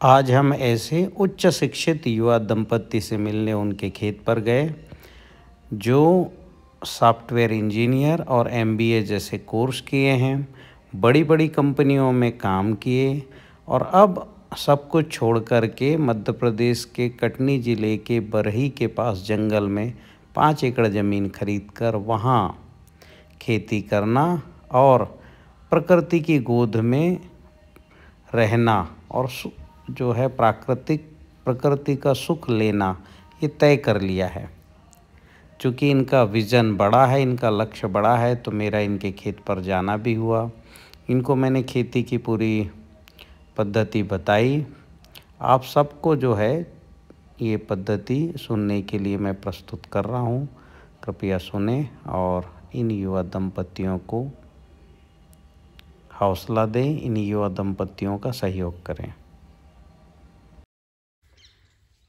आज हम ऐसे उच्च शिक्षित युवा दंपति से मिलने उनके खेत पर गए जो सॉफ्टवेयर इंजीनियर और एमबीए जैसे कोर्स किए हैं, बड़ी बड़ी कंपनियों में काम किए और अब सब कुछ छोड़ कर के मध्य प्रदेश के कटनी ज़िले के बरही के पास जंगल में 5 एकड़ ज़मीन खरीद कर वहाँ खेती करना और प्रकृति की गोद में रहना और जो है प्रकृति का सुख लेना ये तय कर लिया है। चूँकि इनका विज़न बड़ा है, इनका लक्ष्य बड़ा है, तो मेरा इनके खेत पर जाना भी हुआ। इनको मैंने खेती की पूरी पद्धति बताई। आप सबको जो है ये पद्धति सुनने के लिए मैं प्रस्तुत कर रहा हूँ। कृपया सुने और इन युवा दंपतियों को हौसला दें, इन युवा दंपतियों का सहयोग करें।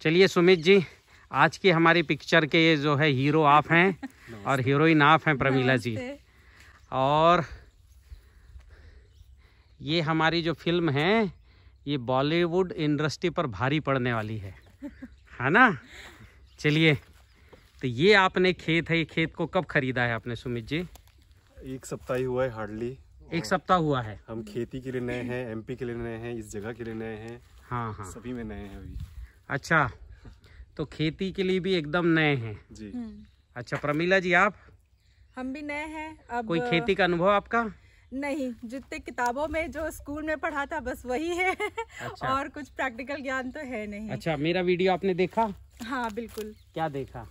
चलिए सुमित जी, आज की हमारी पिक्चर के ये जो है हीरो आप हैं और हीरोइन आप हैं प्रमीला जी। और ये हमारी जो फिल्म है ये बॉलीवुड इंडस्ट्री पर भारी पड़ने वाली है ना। चलिए, तो ये आपने खेत है, ये खेत को कब खरीदा है आपने सुमित जी? 1 सप्ताह ही हुआ है, हार्डली 1 सप्ताह हुआ है। हम खेती के लिए नए हैं, एमपी के लिए नए हैं, इस जगह के लिए नए हैं। हाँ, सभी में नए हैं अभी। अच्छा, तो खेती के लिए भी एकदम नए हैं जी। अच्छा, प्रमीला जी आप? हम भी नए हैं। अब कोई खेती का अनुभव आपका? नहीं, जितने किताबों में जो स्कूल में पढ़ा था बस वही है। अच्छा। और कुछ प्रैक्टिकल ज्ञान तो है नहीं। अच्छा, मेरा वीडियो आपने देखा? हाँ बिल्कुल। क्या देखा?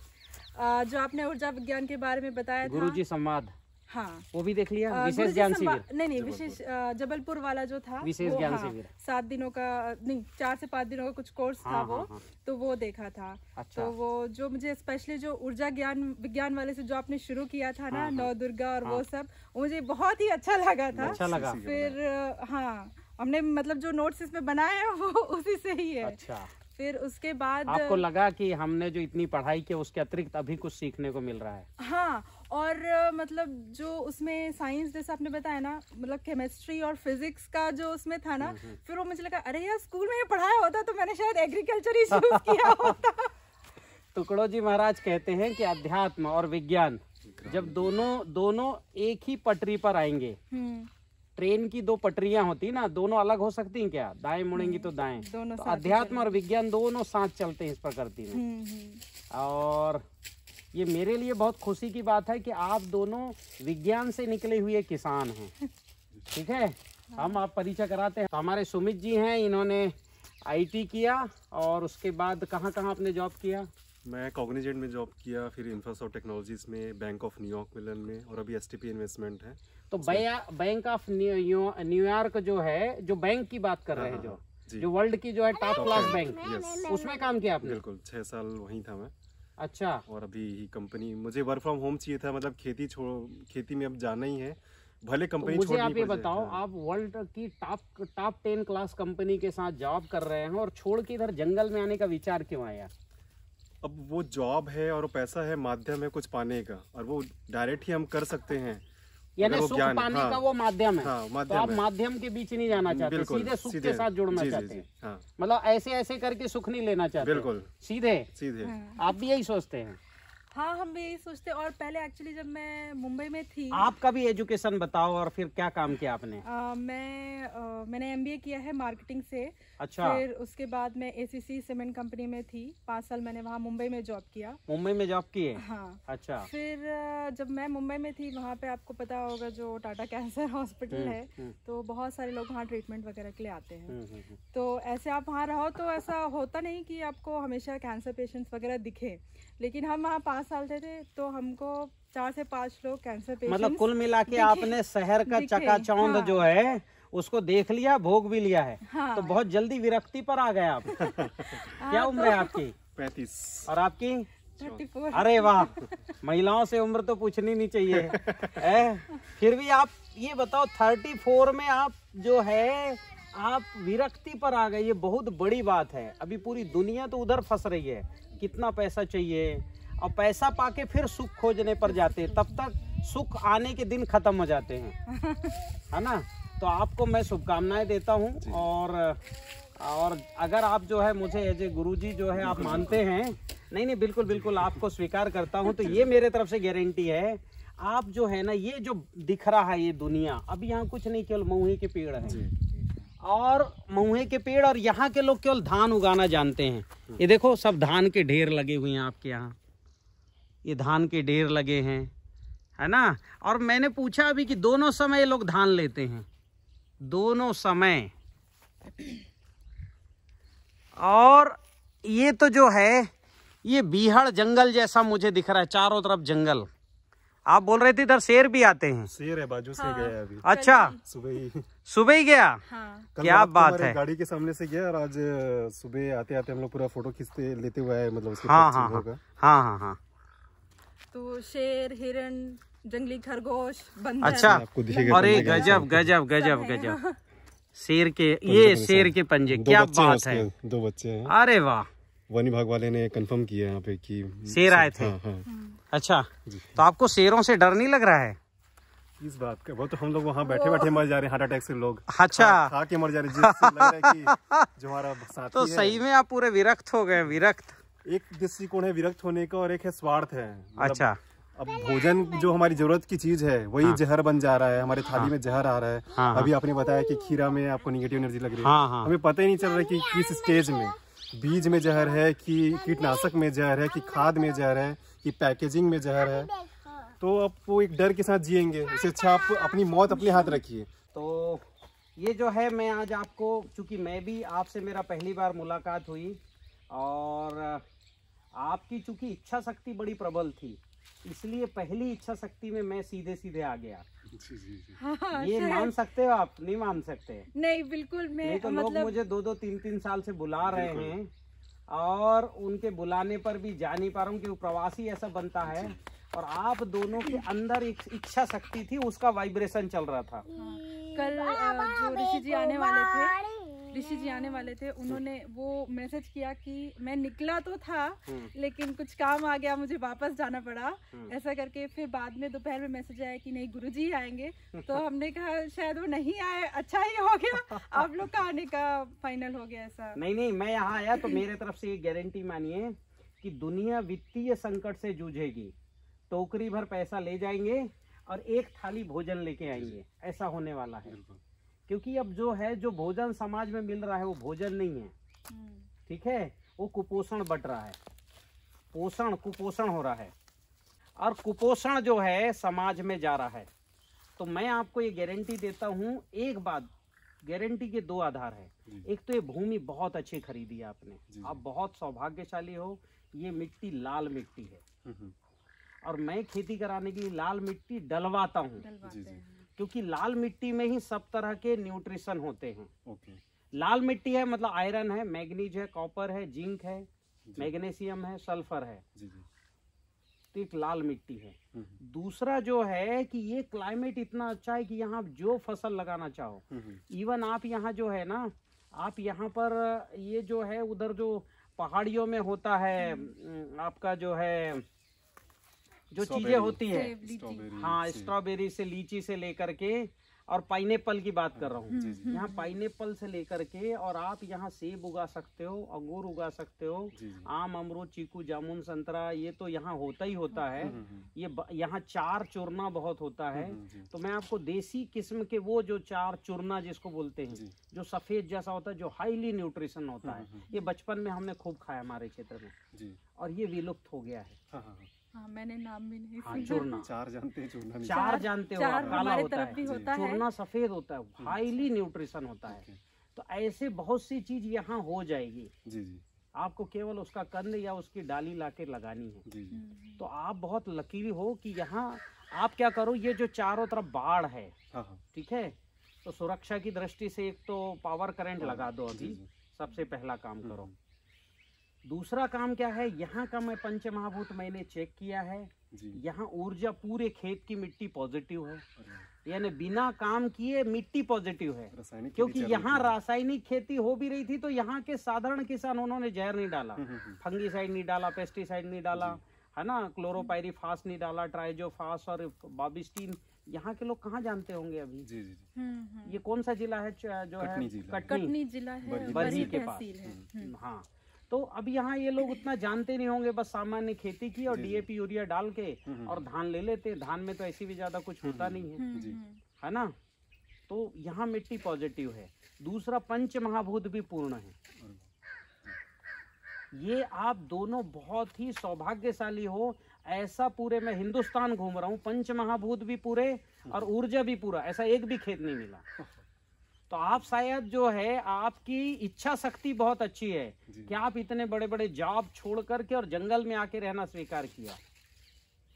जो आपने ऊर्जा विज्ञान के बारे में बताया था। गुरुजी संवाद। हाँ, वो भी देख लिया। विशेष ज्ञान शिविर? नहीं, विशेष जबलपुर वाला जो था विशेष ज्ञान शिविर 7 दिनों का नहीं, 4 से 5 दिनों का कुछ कोर्स था। वो तो वो देखा था। अच्छा। तो वो जो मुझे स्पेशली जो ऊर्जा ज्ञान विज्ञान वाले से जो आपने शुरू किया था ना, नौ दुर्गा और वो सब, मुझे बहुत ही अच्छा लगा था। अच्छा लगा। फिर हाँ, हमने मतलब जो नोट्स इसमें बनाए हैं वो उसी से ही है। अच्छा, फिर उसके बाद आपको लगा कि हमने जो इतनी पढ़ाई की उसके अतिरिक्त अभी कुछ सीखने को मिल रहा है? हाँ, और मतलब जो उसमें साइंस जैसा आपने बताया ना, मतलब केमिस्ट्री और फिजिक्स का जो उसमें था ना, फिर वो मुझे लगा अरे यार स्कूल में ये पढ़ाया होता तो मैंने शायद एग्रीकल्चर ही चूज किया होता। टुकड़ो जी महाराज कहते हैं कि अध्यात्म और विज्ञान जब दोनों एक ही पटरी पर आएंगे, ट्रेन की 2 पटरियां होती ना, दोनों अलग हो सकती हैं क्या? दाएं मुड़ेंगी तो दाएं। तो अध्यात्म और विज्ञान दोनों साथ चलते हैं इस प्रकृति में। और ये मेरे लिए बहुत खुशी की बात है कि आप दोनों विज्ञान से निकले हुए किसान हैं। ठीक है, हम आप परिचय कराते हैं। तो हमारे सुमित जी हैं, इन्होंने आईटी किया और उसके बाद कहाँ आपने जॉब किया? मैं कॉग्निजेंट में जॉब किया, फिर इंफ्रासॉफ्ट टेक्नोलॉजीज में, बैंक ऑफ न्यूयॉर्क मिलन में, और अभी एसटीपी इन्वेस्टमेंट है। तो बैंक ऑफ न्यूयॉर्क जो है, जो बैंक की बात कर रहे हैं, जो वर्ल्ड की जो है टॉप क्लास बैंक, उसमें काम किया आपने? बिल्कुल, 6 साल वहीं था मैं। अच्छा। और अभी ही कंपनी, मुझे वर्क फ्रॉम होम चाहिए था, मतलब खेती में अब जाना ही है, भले कंपनी मुझे आप ये बताओ, आप वर्ल्ड की टॉप 10 क्लास कंपनी के साथ जॉब कर रहे हैं और छोड़ के इधर जंगल में आने का विचार क्यों आया? अब वो जॉब है और वो पैसा है, माध्यम है कुछ पाने का, और वो डायरेक्ट ही हम कर सकते हैं, यानी सुख पाने का वो माध्यम है। तो आप माध्यम के बीच नहीं जाना चाहते, सीधे सुख के साथ जुड़ना चाहते हैं। मतलब ऐसे करके सुख नहीं लेना चाहते, बिल्कुल सीधे। आप भी यही सोचते हैं? हाँ, हम भी यही सोचते हैं। और पहले एक्चुअली जब मैं मुंबई में थी। आपका भी एजुकेशन बताओ और फिर क्या काम किया आपने? मैंने एमबीए किया है मार्केटिंग से। अच्छा। फिर उसके बाद मैं एसीसी सीमेंट कंपनी में थी, 5 साल मैंने वहाँ मुंबई में जॉब किया। मुंबई में जॉब किए? हाँ। अच्छा। फिर जब मैं मुंबई में थी, वहाँ पे आपको पता होगा जो टाटा कैंसर हॉस्पिटल है, तो बहुत सारे लोग वहाँ ट्रीटमेंट वगैरह के लिए आते हैं। तो ऐसे आप वहाँ रहो तो ऐसा होता नहीं कि आपको हमेशा कैंसर पेशेंट्स वगैरह दिखे, लेकिन हम वहाँ 5 साल थे तो हमको 4 से 5 लोग कैंसर पेशेंट्स, मतलब कुल मिला के आपने शहर का चकाचौंध जो है उसको देख लिया, भोग भी लिया है। हाँ। तो बहुत जल्दी विरक्ति पर आ गए आप। क्या उम्र है आपकी? 35। और आपकी? 34। अरे वाह, महिलाओं से उम्र तो पूछनी नहीं चाहिए। फिर भी आप ये बताओ, 34 में आप जो है आप विरक्ति पर आ गए, ये बहुत बड़ी बात है। अभी पूरी दुनिया तो उधर फंस रही है, कितना पैसा चाहिए, और पैसा पाके फिर सुख खोजने पर जाते हैं, तब तक सुख आने के दिन खत्म हो जाते हैं, है ना। तो आपको मैं शुभकामनाएं देता हूं और और अगर आप जो है मुझे एज ए गुरुजी जो है आप मानते हैं, नहीं बिल्कुल बिल्कुल आपको स्वीकार करता हूं, तो ये मेरे तरफ से गारंटी है। आप जो है ना, ये जो दिख रहा है ये दुनिया, अब यहाँ कुछ नहीं, केवल महुए के पेड़ हैं और महुए के पेड़, और यहाँ के लोग केवल धान उगाना जानते हैं। ये देखो सब धान के ढेर लगे हुए हैं आपके यहाँ, ये धान के ढेर लगे हैं, है ना। और मैंने पूछा अभी कि दोनों समय लोग धान लेते हैं, दोनों समय। और ये तो जो है ये बीहड़ जंगल जैसा मुझे दिख रहा है, चारों तरफ जंगल। आप बोल रहे थे इधर शेर भी आते हैं? शेर है, बाजू से गया अभी। अच्छा, सुबह ही गया। हाँ। क्या बात है। गाड़ी के सामने से गया और आज सुबह आते आते हम लोग पूरा फोटो खींचते लेते हुए आए, मतलब उसके हाँ। तो शेर, हिरण, जंगली खरगोश, बंदर। अच्छा, अरे गजब गजब गजब गजब। शेर के, ये शेर के पंजे, क्या बात है। 2 बच्चे हैं। अरे वाह। वन विभाग वाले ने कंफर्म किया यहाँ पे कि शेर आए थे। अच्छा, तो आपको शेरों से डर नहीं लग रहा है? इस बात का, वो तो हम लोग वहाँ बैठे बैठे मर जा रहे हैं, हार्ट अटैक से लोग। अच्छा, खा के मर जा रहे हैं, जिससे लग रहा है कि जो हमारा साथी तो सही में आप पूरे विरक्त हो गए। विरक्त, एक दृष्टिकोण है विरक्त होने का और एक है स्वार्थ है। अच्छा, अब भोजन जो हमारी जरूरत की चीज है वही जहर बन जा रहा है, हमारे थाली में जहर आ रहा है। अभी आपने बताया कि खीरा में आपको निगेटिव एनर्जी लग रही है। हमें पता ही नहीं चल रहा कि किस स्टेज में, बीज में जहर है कि कीटनाशक में जहर है कि खाद में जहर है कि पैकेजिंग में जहर है। तो आप वो एक डर के साथ जिएंगे, इससे अच्छा आप अपनी मौत अपने हाथ रखिए। तो ये जो है, मैं आज आपको, चूंकि मैं भी आपसे मेरा पहली बार मुलाकात हुई और आपकी चूंकि इच्छा शक्ति बड़ी प्रबल थी, इसलिए पहली इच्छा शक्ति में मैं सीधे सीधे आ गया। हाँ, ये मान सकते हो आप? नहीं मान सकते? नहीं, बिल्कुल। मैं तो लोग मुझे 2-2, 3-3 साल से बुला रहे हैं और उनके बुलाने पर भी जा नहीं पा रहा हूँ, क्योंकि प्रवासी ऐसा बनता है। और आप दोनों के अंदर एक इच्छा शक्ति थी, उसका वाइब्रेशन चल रहा था। कल जो ऋषि जी आने वाले थे, उन्होंने वो मैसेज किया कि मैं निकला तो था लेकिन कुछ काम आ गया, मुझे वापस जाना पड़ा, ऐसा करके। फिर बाद में दोपहर में मैसेज आया कि नहीं, गुरुजी आएंगे। तो हमने कहा शायद वो नहीं आए, अच्छा ही हो गया, आप लोग का आने का फाइनल हो गया। ऐसा नहीं, मैं यहाँ आया तो मेरे तरफ से एक गारंटी मानिए कि दुनिया वित्तीय संकट से जूझेगी, टोकरी भर पैसा ले जाएंगे और एक थाली भोजन लेके आएंगे, ऐसा होने वाला है। क्योंकि अब जो है, जो भोजन समाज में मिल रहा है वो भोजन नहीं है, ठीक है, वो कुपोषण बट रहा है, कुपोषण हो रहा है, और कुपोषण जो है समाज में जा रहा है। तो मैं आपको ये गारंटी देता हूँ, एक बात, गारंटी के 2 आधार है। एक तो ये भूमि बहुत अच्छी खरीदी है आपने, आप बहुत सौभाग्यशाली हो। ये मिट्टी लाल मिट्टी है और मैं खेती कराने के लिए लाल मिट्टी डलवाता हूँ, क्योंकि लाल मिट्टी में ही सब तरह के न्यूट्रिशन होते हैं। लाल मिट्टी है मतलब आयरन है, मैग्नीज है, कॉपर है, जिंक है, मैग्नीशियम है, सल्फर है। तो एक लाल मिट्टी है। दूसरा जो है कि ये क्लाइमेट इतना अच्छा है कि यहाँ जो फसल लगाना चाहो, इवन आप यहाँ जो है ना, आप यहाँ पर ये जो है उधर जो पहाड़ियों में होता है आपका जो है जो चीजें होती है, हाँ, स्ट्रॉबेरी से, लीची से लेकर के, और पाइनएप्पल की बात कर रहा हूँ, यहाँ पाइनएप्पल से लेकर के, और आप यहाँ सेब उगा सकते हो, अंगूर उगा सकते हो, आम, अमरूद, चीकू, जामुन, संतरा, ये तो यहाँ होता ही होता है। ये यहाँ चार चूरना बहुत होता है। तो मैं आपको देसी किस्म के वो जो चार चूरना जिसको बोलते हैं, जो सफेद जैसा होता है, जो हाईली न्यूट्रिशन होता है, ये बचपन में हमने खूब खाया हमारे क्षेत्र में, और ये विलुप्त हो गया है। हाँ, मैंने नाम भी नहीं सुना। चूरना चार जानते हैं, चूरना नहीं। चार जानते हो, काला होता है, चूरना सफेद होता है, हाईली न्यूट्रिशन होता है। तो ऐसे बहुत सी चीज यहाँ हो जाएगी। आपको केवल उसका कंद या उसकी डाली लाके लगानी है। तो आप बहुत लकीली हो कि यहाँ आप क्या करो, ये जो चारों तरफ बाढ़ है, ठीक है, तो सुरक्षा की दृष्टि से एक तो पावर करंट लगा दो, अभी सबसे पहला काम करो। दूसरा काम क्या है, यहाँ का मैं पंच महाभूत मैंने चेक किया है, यहाँ ऊर्जा पूरे खेत की मिट्टी पॉजिटिव है, यानी बिना काम किए मिट्टी पॉजिटिव है। क्योंकि यहाँ रासायनिक खेती हो भी रही थी, तो यहाँ के साधारण किसान, उन्होंने जहर नहीं डाला, फंगीसाइड नहीं डाला, पेस्टिसाइड नहीं डाला, है ना, क्लोरोपाइरीफास नहीं डाला, ट्राइजोफास और बाबिस्टीन यहाँ के लोग कहाँ जानते होंगे अभी? जी जी। ये कौन सा जिला है जो है? कटनी जिला है, बरही के पास। हाँ, तो अब यहाँ ये लोग उतना जानते नहीं होंगे, बस सामान्य खेती की और डीएपी यूरिया डाल के और धान ले लेते हैं। धान में तो ऐसी भी ज्यादा कुछ होता नहीं है ना। तो यहाँ मिट्टी पॉजिटिव है। दूसरा, पंच महाभूत भी पूर्ण है। ये आप दोनों बहुत ही सौभाग्यशाली हो। ऐसा पूरे मैं हिंदुस्तान घूम रहा हूँ, पंच महाभूत भी पूरे और ऊर्जा भी पूरा, ऐसा एक भी खेत नहीं मिला। तो आप शायद जो है, आपकी इच्छा शक्ति बहुत अच्छी है कि आप इतने बड़े बड़े जॉब छोड़ करके और जंगल में आके रहना स्वीकार किया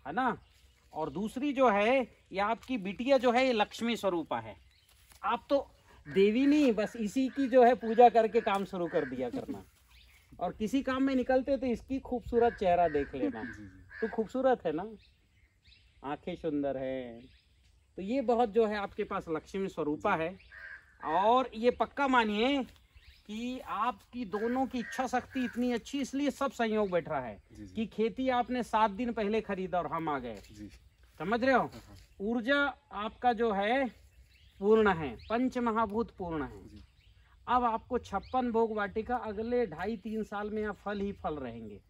है ना। और दूसरी जो है, ये आपकी बिटिया जो है, ये लक्ष्मी स्वरूपा है। आप तो देवी नहीं, बस इसी की जो है पूजा करके काम शुरू कर दिया करना। और किसी काम में निकलते तो इसकी खूबसूरत चेहरा देख लेना। तो खूबसूरत है ना, आंखें सुंदर है। तो ये बहुत जो है आपके पास लक्ष्मी स्वरूपा है। और ये पक्का मानिए कि आपकी दोनों की इच्छा शक्ति इतनी अच्छी, इसलिए सब संयोग बैठ रहा है कि खेती आपने 7 दिन पहले खरीदा और हम आ गए। समझ रहे हो? ऊर्जा आपका जो है पूर्ण है, पंच महाभूत पूर्ण है। अब आपको 56 भोग वाटिका अगले 2.5-3 साल में यहाँ फल ही फल रहेंगे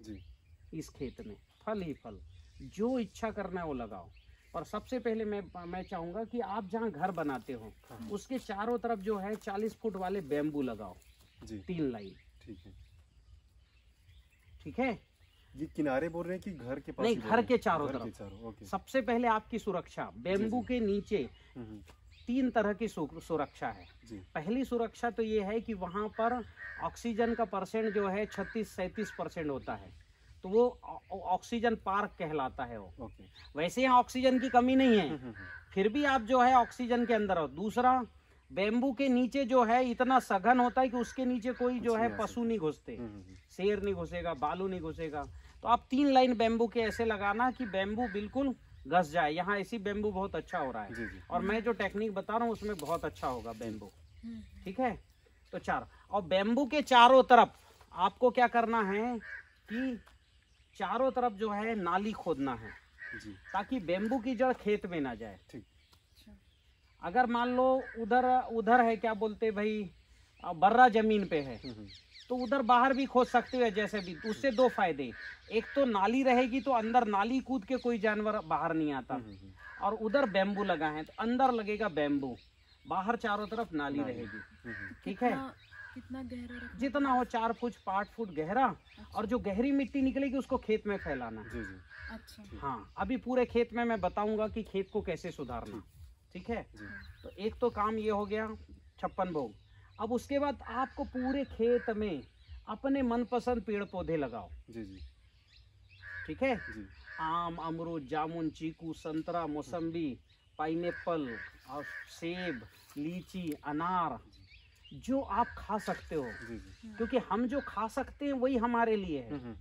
इस खेत में, फल ही फल। जो इच्छा करना है वो लगाओ। और सबसे पहले मैं चाहूंगा कि आप जहाँ घर बनाते हो उसके चारों तरफ जो है 40 फुट वाले बैम्बू लगाओ, 3 लाइन। ठीक है। ये किनारे बोल रहे हैं कि घर के पास? नहीं, घर के चारों तरफ। सबसे पहले आपकी सुरक्षा, बैम्बू के नीचे 3 तरह की सुरक्षा है। पहली सुरक्षा तो ये है कि वहां पर ऑक्सीजन का परसेंट जो है 36-37% होता है, तो वो ऑक्सीजन पार्क कहलाता है वो। वैसे यहाँ ऑक्सीजन की कमी नहीं है, फिर भी आप जो है ऑक्सीजन के अंदर हो। दूसरा, बैम्बू के नीचे जो है इतना सघन होता है कि उसके नीचे कोई जो है पशु नहीं घुसते, शेर नहीं घुसेगा, भालू नहीं घुसेगा। तो आप 3 लाइन बैम्बू के ऐसे लगाना कि बैम्बू बिल्कुल घस जाए। यहाँ ऐसी बैम्बू बहुत अच्छा हो रहा है। और मैं जो टेक्निक बता रहा हूँ उसमें बहुत अच्छा होगा बैम्बू। ठीक है। तो 4, और बैम्बू के चारों तरफ आपको क्या करना है कि चारों तरफ जो है नाली खोदना है ताकि बैम्बू की जड़ खेत में ना जाए। अगर मान लो उधर है, क्या बोलते भाई, बर्रा जमीन पे है, तो उधर बाहर भी खोद सकते हो जैसे भी। उससे 2 फायदे, एक तो नाली रहेगी तो अंदर नाली कूद के कोई जानवर बाहर नहीं आता, और उधर बैम्बू लगा है तो अंदर लगेगा बैम्बू, बाहर चारों तरफ नाली रहेगी। ठीक है। कितना गहरा रखना? जितना हो, 4 फुट 5 फुट गहरा। और जो गहरी मिट्टी निकलेगी उसको खेत में फैलाना। अच्छा। हाँ, अभी पूरे खेत में मैं बताऊंगा कि खेत को कैसे सुधारना। ठीक है। तो एक तो काम ये हो गया 56 भोग। अब उसके बाद आपको पूरे खेत में अपने मनपसंद पेड़ पौधे लगाओ। ठीक है। आम, अमरूद, जामुन, चीकू, संतरा, मौसम्बी, पाइनएप्पल और सेब, लीची, अनार, जो आप खा सकते हो। क्योंकि हम जो खा सकते हैं वही हमारे लिए है,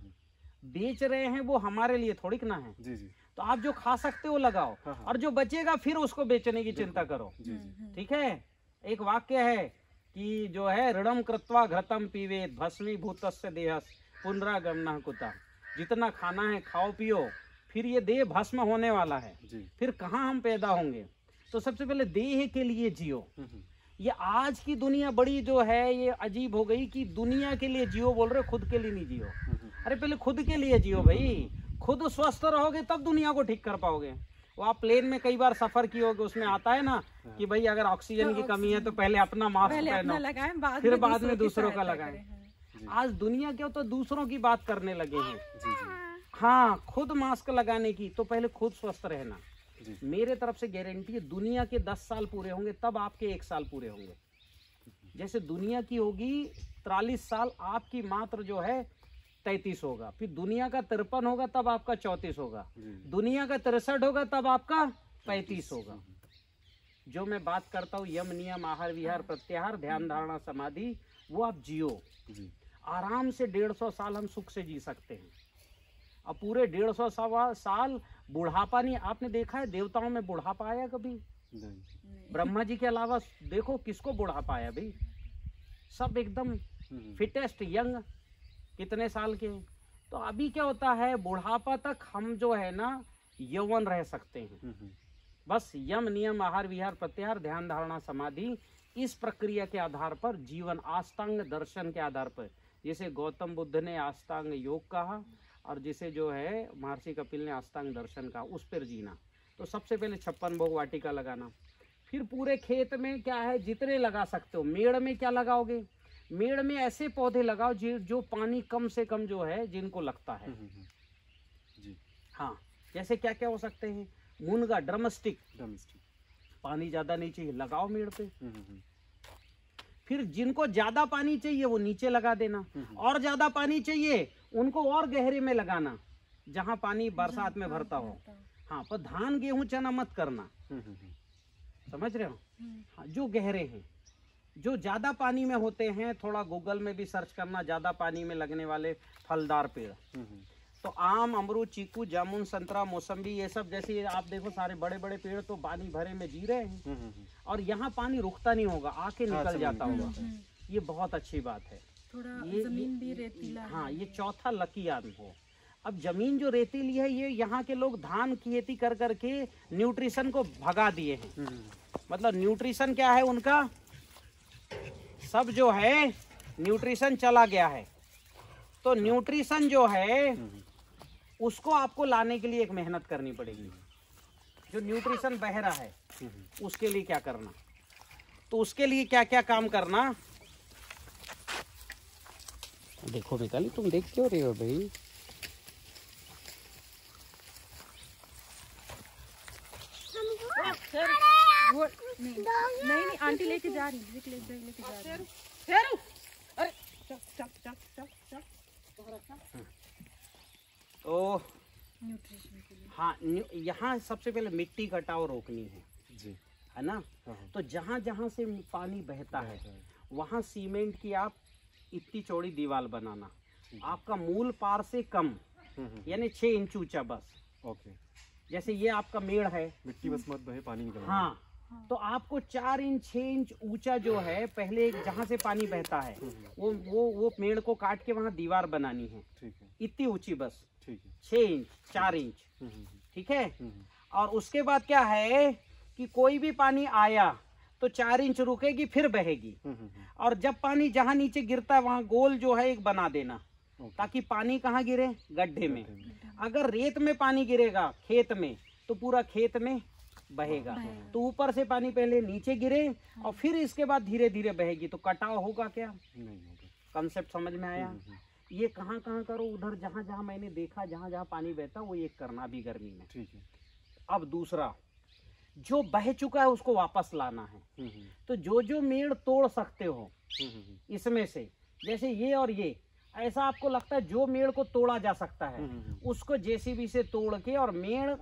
बेच रहे हैं वो हमारे लिए थोड़ी ना है। तो आप जो खा सकते हो लगाओ, और जो बचेगा फिर उसको बेचने की चिंता करो। ठीक है। एक वाक्य है कि जो है, ऋणम कृत्वा घृतम पीवेत भस्मीभूतस्य देहस् पुनरागमनः कुतः। जितना खाना है खाओ पियो, फिर ये देह भस्म होने वाला है, फिर कहाँ हम पैदा होंगे। तो सबसे पहले देह के लिए जियो। ये आज की दुनिया बड़ी जो है ये अजीब हो गई कि दुनिया के लिए जियो बोल रहे, खुद के लिए नहीं जियो। अरे पहले खुद के लिए जियो भाई, खुद स्वस्थ रहोगे तब दुनिया को ठीक कर पाओगे। वो आप प्लेन में कई बार सफर किए होगे, उसमें आता है ना कि भाई अगर ऑक्सीजन की कमी है तो पहले अपना मास्क पहनो, फिर बाद में दूसरों का लगाएं। आज दुनिया के तो दूसरों की बात करने लगे हैं। हाँ, खुद मास्क लगाने की, तो पहले खुद स्वस्थ रहना। मेरे तरफ से गारंटी है, दुनिया के 10 साल पूरे होंगे तब आपके 1 साल पूरे होंगे। जैसे दुनिया की होगी 43 साल, आपकी मात्र जो है 33 होगा। फिर दुनिया का 53 होगा तब आपका 34 होगा। दुनिया का 63 होगा तब आपका 35 होगा। जो मैं बात करता हूँ यम, नियम, आहार, विहार, प्रत्याहार, ध्यान, धारणा, समाधि, वो आप जियो। आराम से 150 साल हम सुख से जी सकते हैं। अब पूरे 150 साल बुढ़ापा नहीं। आपने देखा है देवताओं में बुढ़ापा आया कभी? ब्रह्मा जी के अलावा देखो किसको बुढ़ापा आया भाई? सब एकदम फिटेस्ट यंग, कितने साल के। तो अभी क्या होता है, बुढ़ापा तक हम जो है ना यौवन रह सकते हैं, बस यम नियम आहार विहार प्रत्याहार ध्यान धारणा समाधि, इस प्रक्रिया के आधार पर जीवन अष्टांग दर्शन के आधार पर, जैसे गौतम बुद्ध ने अष्टांग योग कहा और जिसे जो है महर्षि कपिल ने अष्टांग दर्शन कहा, उस पर जीना। तो सबसे पहले 56 भोग वाटिका लगाना, फिर पूरे खेत में क्या है जितने लगा सकते हो। मेड़ में क्या लगाओगे, मेड़ में ऐसे पौधे लगाओ जो पानी कम से कम जो है जिनको लगता है जी। हाँ, जैसे क्या क्या हो सकते हैं, मुनगा, ड्रमस्टिक, पानी ज्यादा नहीं चाहिए, लगाओ मेड़ पे। फिर जिनको ज्यादा पानी चाहिए वो नीचे लगा देना, और ज्यादा पानी चाहिए उनको और गहरे में लगाना जहाँ पानी बरसात में भरता हो। हाँ, पर धान गेहूं चना मत करना, समझ रहे हो। हाँ, जो गहरे हैं, जो ज्यादा पानी में होते हैं, थोड़ा गूगल में भी सर्च करना, ज्यादा पानी में लगने वाले फलदार पेड़, तो आम, अमरूद, चीकू, जामुन, संतरा, मौसम्बी, ये सब। जैसे आप देखो सारे बड़े बड़े पेड़ तो पानी भरे में जी रहे हैं, और यहाँ पानी रुकता नहीं होगा, आके निकल जाता होगा। ये बहुत अच्छी बात है। ये जमीन भी रेतीला। हाँ, ये चौथा लकी अनुभव। अब जमीन जो रेतीली है, ये यहाँ के लोग धान की खेती कर करके न्यूट्रिशन को भगा दिए हैं। मतलब न्यूट्रिशन क्या है उनका, सब जो है न्यूट्रिशन चला गया है। तो न्यूट्रिशन जो है उसको आपको लाने के लिए एक मेहनत करनी पड़ेगी। जो न्यूट्रिशन बह रहा है उसके लिए क्या करना, तो उसके लिए क्या क्या काम करना। देखो मिताली, तुम देख क्यों रहे हो भाई। सर वो नहीं आंटी लेके जा रही, लेके जा रही। अरे तो हाँ, यहाँ सबसे पहले मिट्टी कटाव रोकनी है जी, है ना। तो जहाँ जहाँ से पानी बहता है वहाँ सीमेंट की आप इतनी चौड़ी दीवार बनाना, आपका मूल पार से कम, यानी 6 इंच ऊंचा बस। ओके, जैसे ये आपका मेड़ है, मिट्टी बस मत बहे, पानी निकल। हाँ, तो आपको 4 इंच 6 इंच ऊंचा जो है, पहले जहाँ से पानी बहता है वो मेड़ को काट के वहाँ दीवार बनानी है। ठीक है, इतनी ऊंची बस, ठीक है, 6 इंच 4 इंच, ठीक है। और उसके बाद क्या है कि कोई भी पानी आया तो 4 इंच रुकेगी, फिर बहेगी। और जब पानी जहाँ नीचे गिरता है वहाँ गोल जो है एक बना देना, ताकि पानी कहाँ गिरे, गड्ढे में। अगर रेत में पानी गिरेगा खेत में तो पूरा खेत में बहेगा। तो ऊपर से पानी पहले नीचे गिरे और फिर इसके बाद धीरे धीरे बहेगी, तो कटाव होगा क्या, नहीं होगा। कंसेप्ट समझ में आया। ये कहाँ कहाँ करो, उधर जहाँ जहाँ मैंने देखा जहाँ जहाँ पानी बहता वो एक करना भी गर्मी में। ठीक है। अब दूसरा, जो बह चुका है उसको वापस लाना है। तो जो जो मेड़ तोड़ सकते हो इसमें से, जैसे ये और ये, ऐसा आपको लगता है जो मेड़ को तोड़ा जा सकता है उसको जेसीबी से तोड़ के और मेड़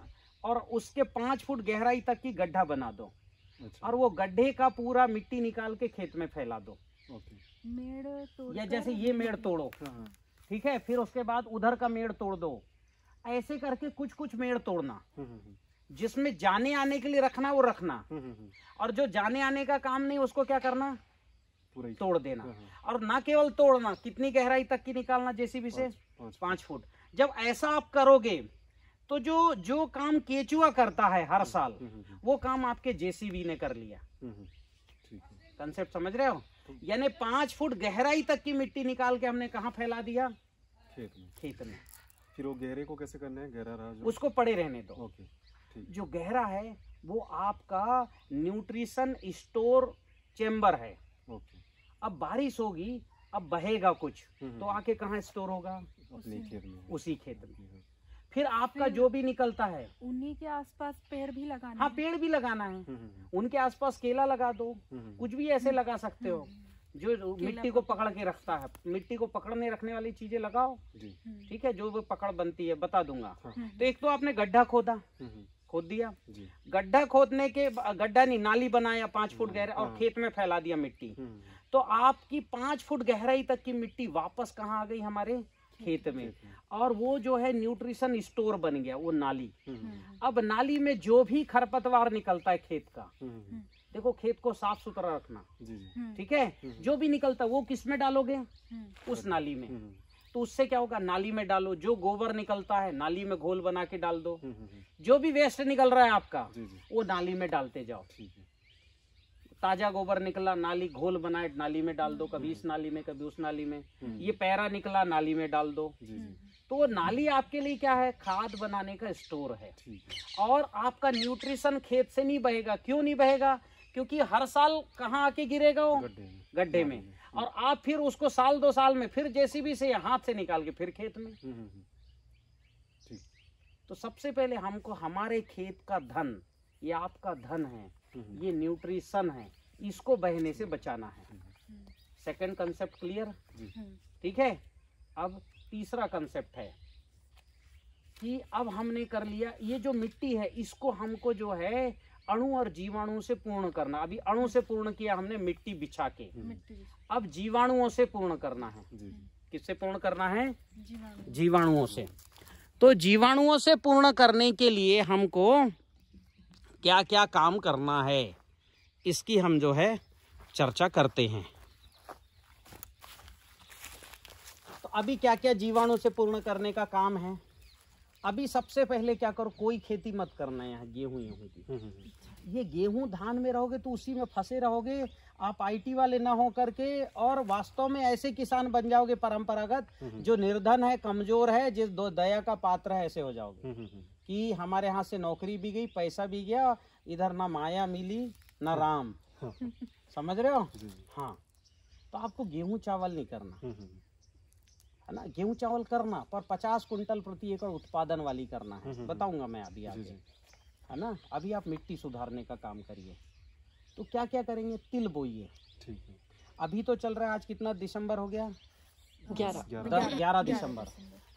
और उसके 5 फुट गहराई तक की गड्ढा बना दो। अच्छा। और वो गड्ढे का पूरा मिट्टी निकाल के खेत में फैला दो। मेड़ तोड़, या जैसे ये मेड़ तोड़ो, ठीक है, फिर उसके बाद उधर का मेड़ तोड़ दो। ऐसे करके कुछ कुछ मेड़ तोड़ना, जिसमें जाने आने के लिए रखना वो रखना, और जो जाने आने का काम नहीं उसको क्या करना, पूरा तोड़ देना। और ना केवल तोड़ना, कितनी गहराई तक की निकालना, जेसीबी से 5 फुट। जब ऐसा आप करोगे तो जो जो काम केचुआ करता है हर साल, वो काम आपके जेसीबी ने कर लिया। कंसेप्ट समझ रहे हो। यानी 5 फुट गहराई तक की मिट्टी निकाल के हमने कहाँ फैला दिया, खेत में। फिर वो गहरे को कैसे करना है, गहरा रहा जो, उसको पड़े रहने दो। ओके, ठीक। जो गहरा है वो आपका न्यूट्रिशन स्टोर चेम्बर है। ओके। अब बारिश होगी, अब बहेगा कुछ, तो आके कहाँ स्टोर होगा, अपने खेत में, उसी खेत में। फिर आपका जो भी निकलता है उन्हीं के आसपास पेड़ भी लगाना। हाँ, पेड़ भी लगाना है। उनके आसपास केला लगा दो, कुछ भी ऐसे लगा सकते हो जो मिट्टी को पकड़ के रखता है। मिट्टी को पकड़ने रखने वाली चीजें लगाओ, ठीक है, जो वो पकड़ बनती है बता दूंगा। तो एक तो आपने गड्ढा खोद दिया, गड्ढा खोदने के, गड्ढा नहीं नाली बनाया 5 फुट गहरा, और खेत में फैला दिया मिट्टी। तो आपकी 5 फुट गहराई तक की मिट्टी वापस कहाँ आ गई, हमारे खेत में। और वो जो है न्यूट्रिशन स्टोर बन गया, वो नाली। अब नाली में जो भी खरपतवार निकलता है खेत का, देखो खेत को साफ सुथरा रखना, ठीक है, जो भी निकलता है वो किस में डालोगे, उस नाली में। तो तो उससे क्या होगा, नाली में डालो, जो गोबर निकलता है नाली में घोल बना के डाल दो, जो भी वेस्ट निकल रहा है आपका वो नाली में डालते जाओ। ताजा गोबर निकला, नाली घोल बनाए नाली में डाल दो, कभी इस नाली में कभी उस नाली में। ये पैरा निकला, नाली में डाल दो। तो नाली आपके लिए क्या है, खाद बनाने का स्टोर है। और आपका न्यूट्रिशन खेत से नहीं बहेगा। क्यों नहीं बहेगा, क्योंकि हर साल कहाँ आके गिरेगा वो, गड्ढे में। और आप फिर उसको साल 2 साल में फिर जेसीबी से हाथ से निकाल के फिर खेत में। तो सबसे पहले हमको हमारे खेत का धन, ये आपका धन है, ये न्यूट्रिशन है, इसको बहने से बचाना है। सेकंड कंसेप्ट क्लियर, ठीक है। अब तीसरा कंसेप्ट है कि अब हमने कर लिया, ये जो मिट्टी है इसको हमको जो है अणु और जीवाणु से पूर्ण करना। अभी अणु से पूर्ण किया हमने मिट्टी बिछा के, अब जीवाणुओं से पूर्ण करना है। किससे पूर्ण करना है, जीवाणुओं से। तो जीवाणुओं से पूर्ण करने के लिए हमको क्या क्या काम करना है, इसकी हम जो है चर्चा करते हैं। तो अभी क्या क्या जीवाणु से पूर्ण करने का काम है। अभी सबसे पहले क्या करो, कोई खेती मत करना है यहाँ गेहूं की। ये गेहूं धान में रहोगे तो उसी में फंसे रहोगे आप, आईटी वाले ना हो करके, और वास्तव में ऐसे किसान बन जाओगे परंपरागत, जो निर्धन है, कमजोर है, जिस दया का पात्र है, ऐसे हो जाओगे कि हमारे यहाँ से नौकरी भी गई, पैसा भी गया, इधर ना माया मिली ना राम। समझ रहे हो? हाँ। तो आपको गेहूं चावल नहीं करना है ना, गेहूं चावल करना पर 50 कुंटल प्रति एकड़ उत्पादन वाली करना है। बताऊंगा मैं अभी आगे, है ना। अभी आप मिट्टी सुधारने का काम करिए। तो क्या क्या करेंगे, तिल बोइए। ठीक है। अभी तो चल रहा है, आज कितना दिसंबर हो गया, 11 दिसंबर।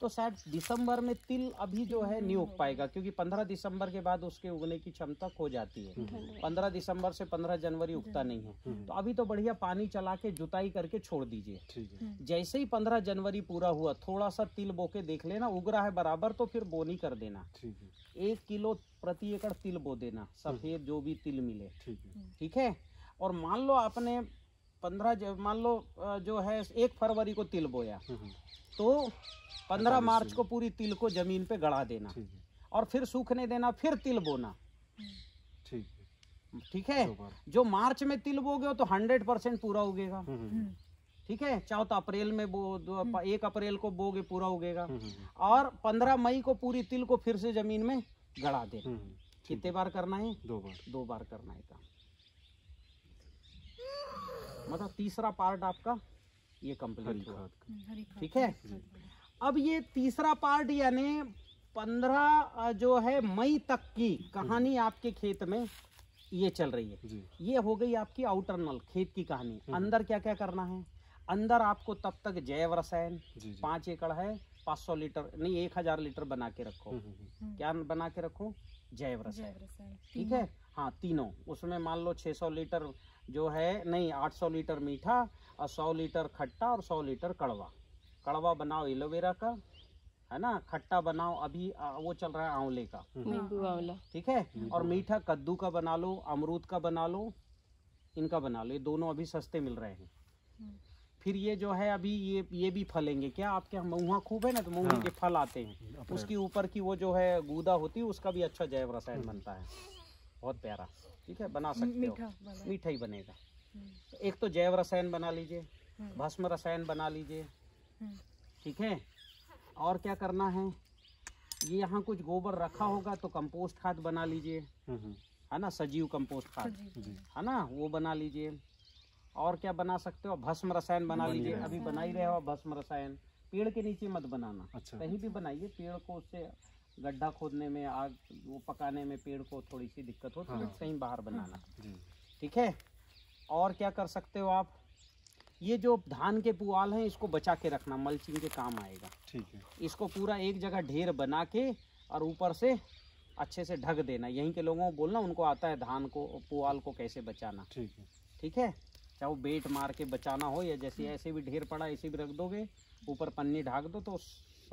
तो शायद दिसंबर में तिल अभी जो है नहीं उग पाएगा, क्योंकि 15 दिसंबर के बाद उसके उगने की क्षमता खो जाती है। 15 दिसंबर से 15 जनवरी उगता नहीं है। तो अभी तो बढ़िया पानी चला के जुताई करके छोड़ दीजिए। जैसे ही 15 जनवरी पूरा हुआ, थोड़ा सा तिल बो के देख लेना, उग रहा है बराबर तो फिर बोनी कर देना। 1 किलो प्रति एकड़ तिल बो देना, सफेद जो भी तिल मिले। ठीक है। और मान लो आपने 15 मान लो जो है 1 फरवरी को तिल बोया, तो 15 मार्च को पूरी तिल को जमीन पे गड़ा देना, और फिर सूखने देना, फिर तिल बोना। ठीक है। जो मार्च में तिल बोगे तो 100% पूरा उगेगा। ठीक है। चाहो तो अप्रैल में 1 अप्रैल को बोगे पूरा उगेगा, और 15 मई को पूरी तिल को फिर से जमीन में गड़ा देना। कितने बार करना है, 2 बार करना है काम। मतलब तीसरा पार्ट आपका ये कंप्लीट हुआ। ठीक है। अब ये तीसरा पार्ट यानी 15 जो है मई तक की कहानी आपके खेत में ये चल रही है। ये हो गई आपकी आउटर नल खेत की कहानी। अंदर क्या क्या करना है, अंदर आपको तब तक जैव रसायन 5 एकड़ है, 500 लीटर नहीं 1000 लीटर बना के रखो। क्या बना के रखो, जैव रसायन। ठीक है। हाँ, तीनों। उसमें मान लो 600 लीटर जो है, नहीं 800 लीटर मीठा और 100 लीटर खट्टा और 100 लीटर कड़वा। कड़वा बनाओ एलोवेरा का, है ना। खट्टा बनाओ अभी वो चल रहा है आंवले का, नींबू आंवला। ठीक है। और मीठा कद्दू का बना लो, अमरूद का बना लो, इनका बना लो। ये दोनों अभी सस्ते मिल रहे हैं। फिर ये जो है अभी ये भी फलेंगे। क्या आपके यहाँ महुआ खूब है ना, तो महुए के फल आते हैं, उसकी ऊपर की वो जो है गूदा होती है, उसका भी अच्छा जैव रसायन बनता है, बहुत प्यारा। ठीक है, बना सकते हो, मीठा ही बनेगा। तो एक तो जैव रसायन बना लीजिए, भस्म रसायन बना लीजिए। ठीक है। और क्या करना है, ये यहाँ कुछ गोबर रखा होगा तो कंपोस्ट खाद बना लीजिए, है ना, सजीव कंपोस्ट खाद, है ना, वो बना लीजिए। और क्या बना सकते हो, भस्म रसायन बना लीजिए। अभी बना ही रहे हो भस्म रसायन। पेड़ के नीचे मत बनाना। अच्छा। कहीं भी बनाइए, पेड़ को उससे गड्ढा खोदने में, आग वो पकाने में पेड़ को थोड़ी सी दिक्कत होती है। कहीं बाहर बनाना। ठीक है। और क्या कर सकते हो आप, ये जो धान के पुआल हैं इसको बचा के रखना, मल्चिंग के काम आएगा। ठीक है। इसको पूरा एक जगह ढेर बना के और ऊपर से अच्छे से ढक देना। यहीं के लोगों को बोलना, उनको आता है धान को पुआल को कैसे बचाना। ठीक है। ठीक है। चाहे वो बेट मार के बचाना हो, या जैसे ऐसे भी ढेर पड़ा ऐसे भी रख दोगे, ऊपर पन्नी ढाक दो तो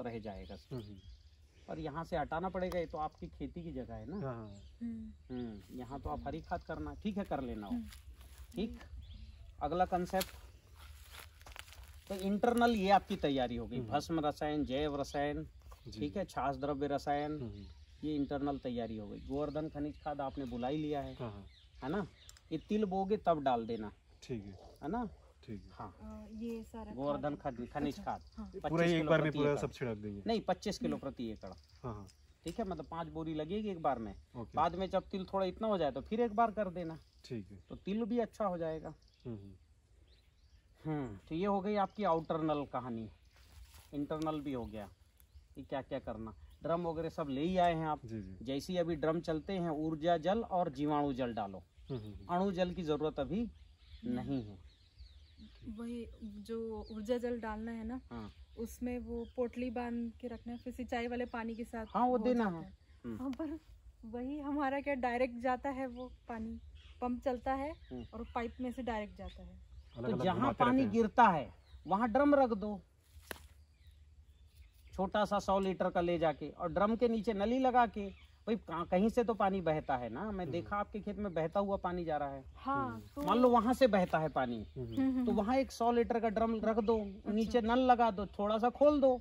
रह जाएगा। और यहाँ से हटाना पड़ेगा, ये तो आपकी खेती की जगह है ना। यहाँ तो आप हरी खाद करना। ठीक है, कर लेना हो। ठीक। अगला कंसेप्ट, तो इंटरनल ये आपकी तैयारी हो गई, भस्म रसायन, जैव रसायन, ठीक है, छाछ द्रव्य रसायन, ये इंटरनल तैयारी हो गई। गोवर्धन खनिज खाद आपने बुला ही लिया है ना। ये तिल बोगे तब डाल देना, ठीक है ना। ठीक है, हाँ ये सारा गोवर्धन खनिज खाद पूरा एक बार में पूरा सब छिड़क देंगे? नहीं, 25 किलो प्रति एकड़, ठीक है, मतलब 5 बोरी लगेगी एक बार में। बाद में जब तिल थोड़ा इतना हो जाए तो फिर एक बार कर देना, ठीक है, तो तिल भी अच्छा हो जाएगा। तो ये हो गई आपकी आउटरनल कहानी। इंटरनल भी हो गया कि क्या क्या करना। ड्रम वगैरह सब ले ही आए हैं आप। जैसे ही अभी ड्रम चलते हैं, ऊर्जा जल और जीवाणु जल डालो, अणु जल की जरूरत अभी नहीं है। वही जो ऊर्जा जल डालना है ना, उसमें वो पोटली बांध के रखना है, फिर सिंचाई वाले पानी के साथ वो देना है। हाँ, पर वही हमारा क्या डायरेक्ट जाता है, वो पानी पंप चलता है और पाइप में से डायरेक्ट जाता है। तो जहाँ पानी गिरता है वहाँ ड्रम रख दो, छोटा सा 100 लीटर का ले जाके, और ड्रम के नीचे नली लगा के। भाई कहीं से तो पानी बहता है ना, मैं देखा आपके खेत में बहता हुआ पानी जा रहा है। हाँ, तो मान लो वहां से बहता है पानी, तो वहां एक 100 लीटर का ड्रम रख दो, नीचे नल लगा दो, थोड़ा सा खोल दो,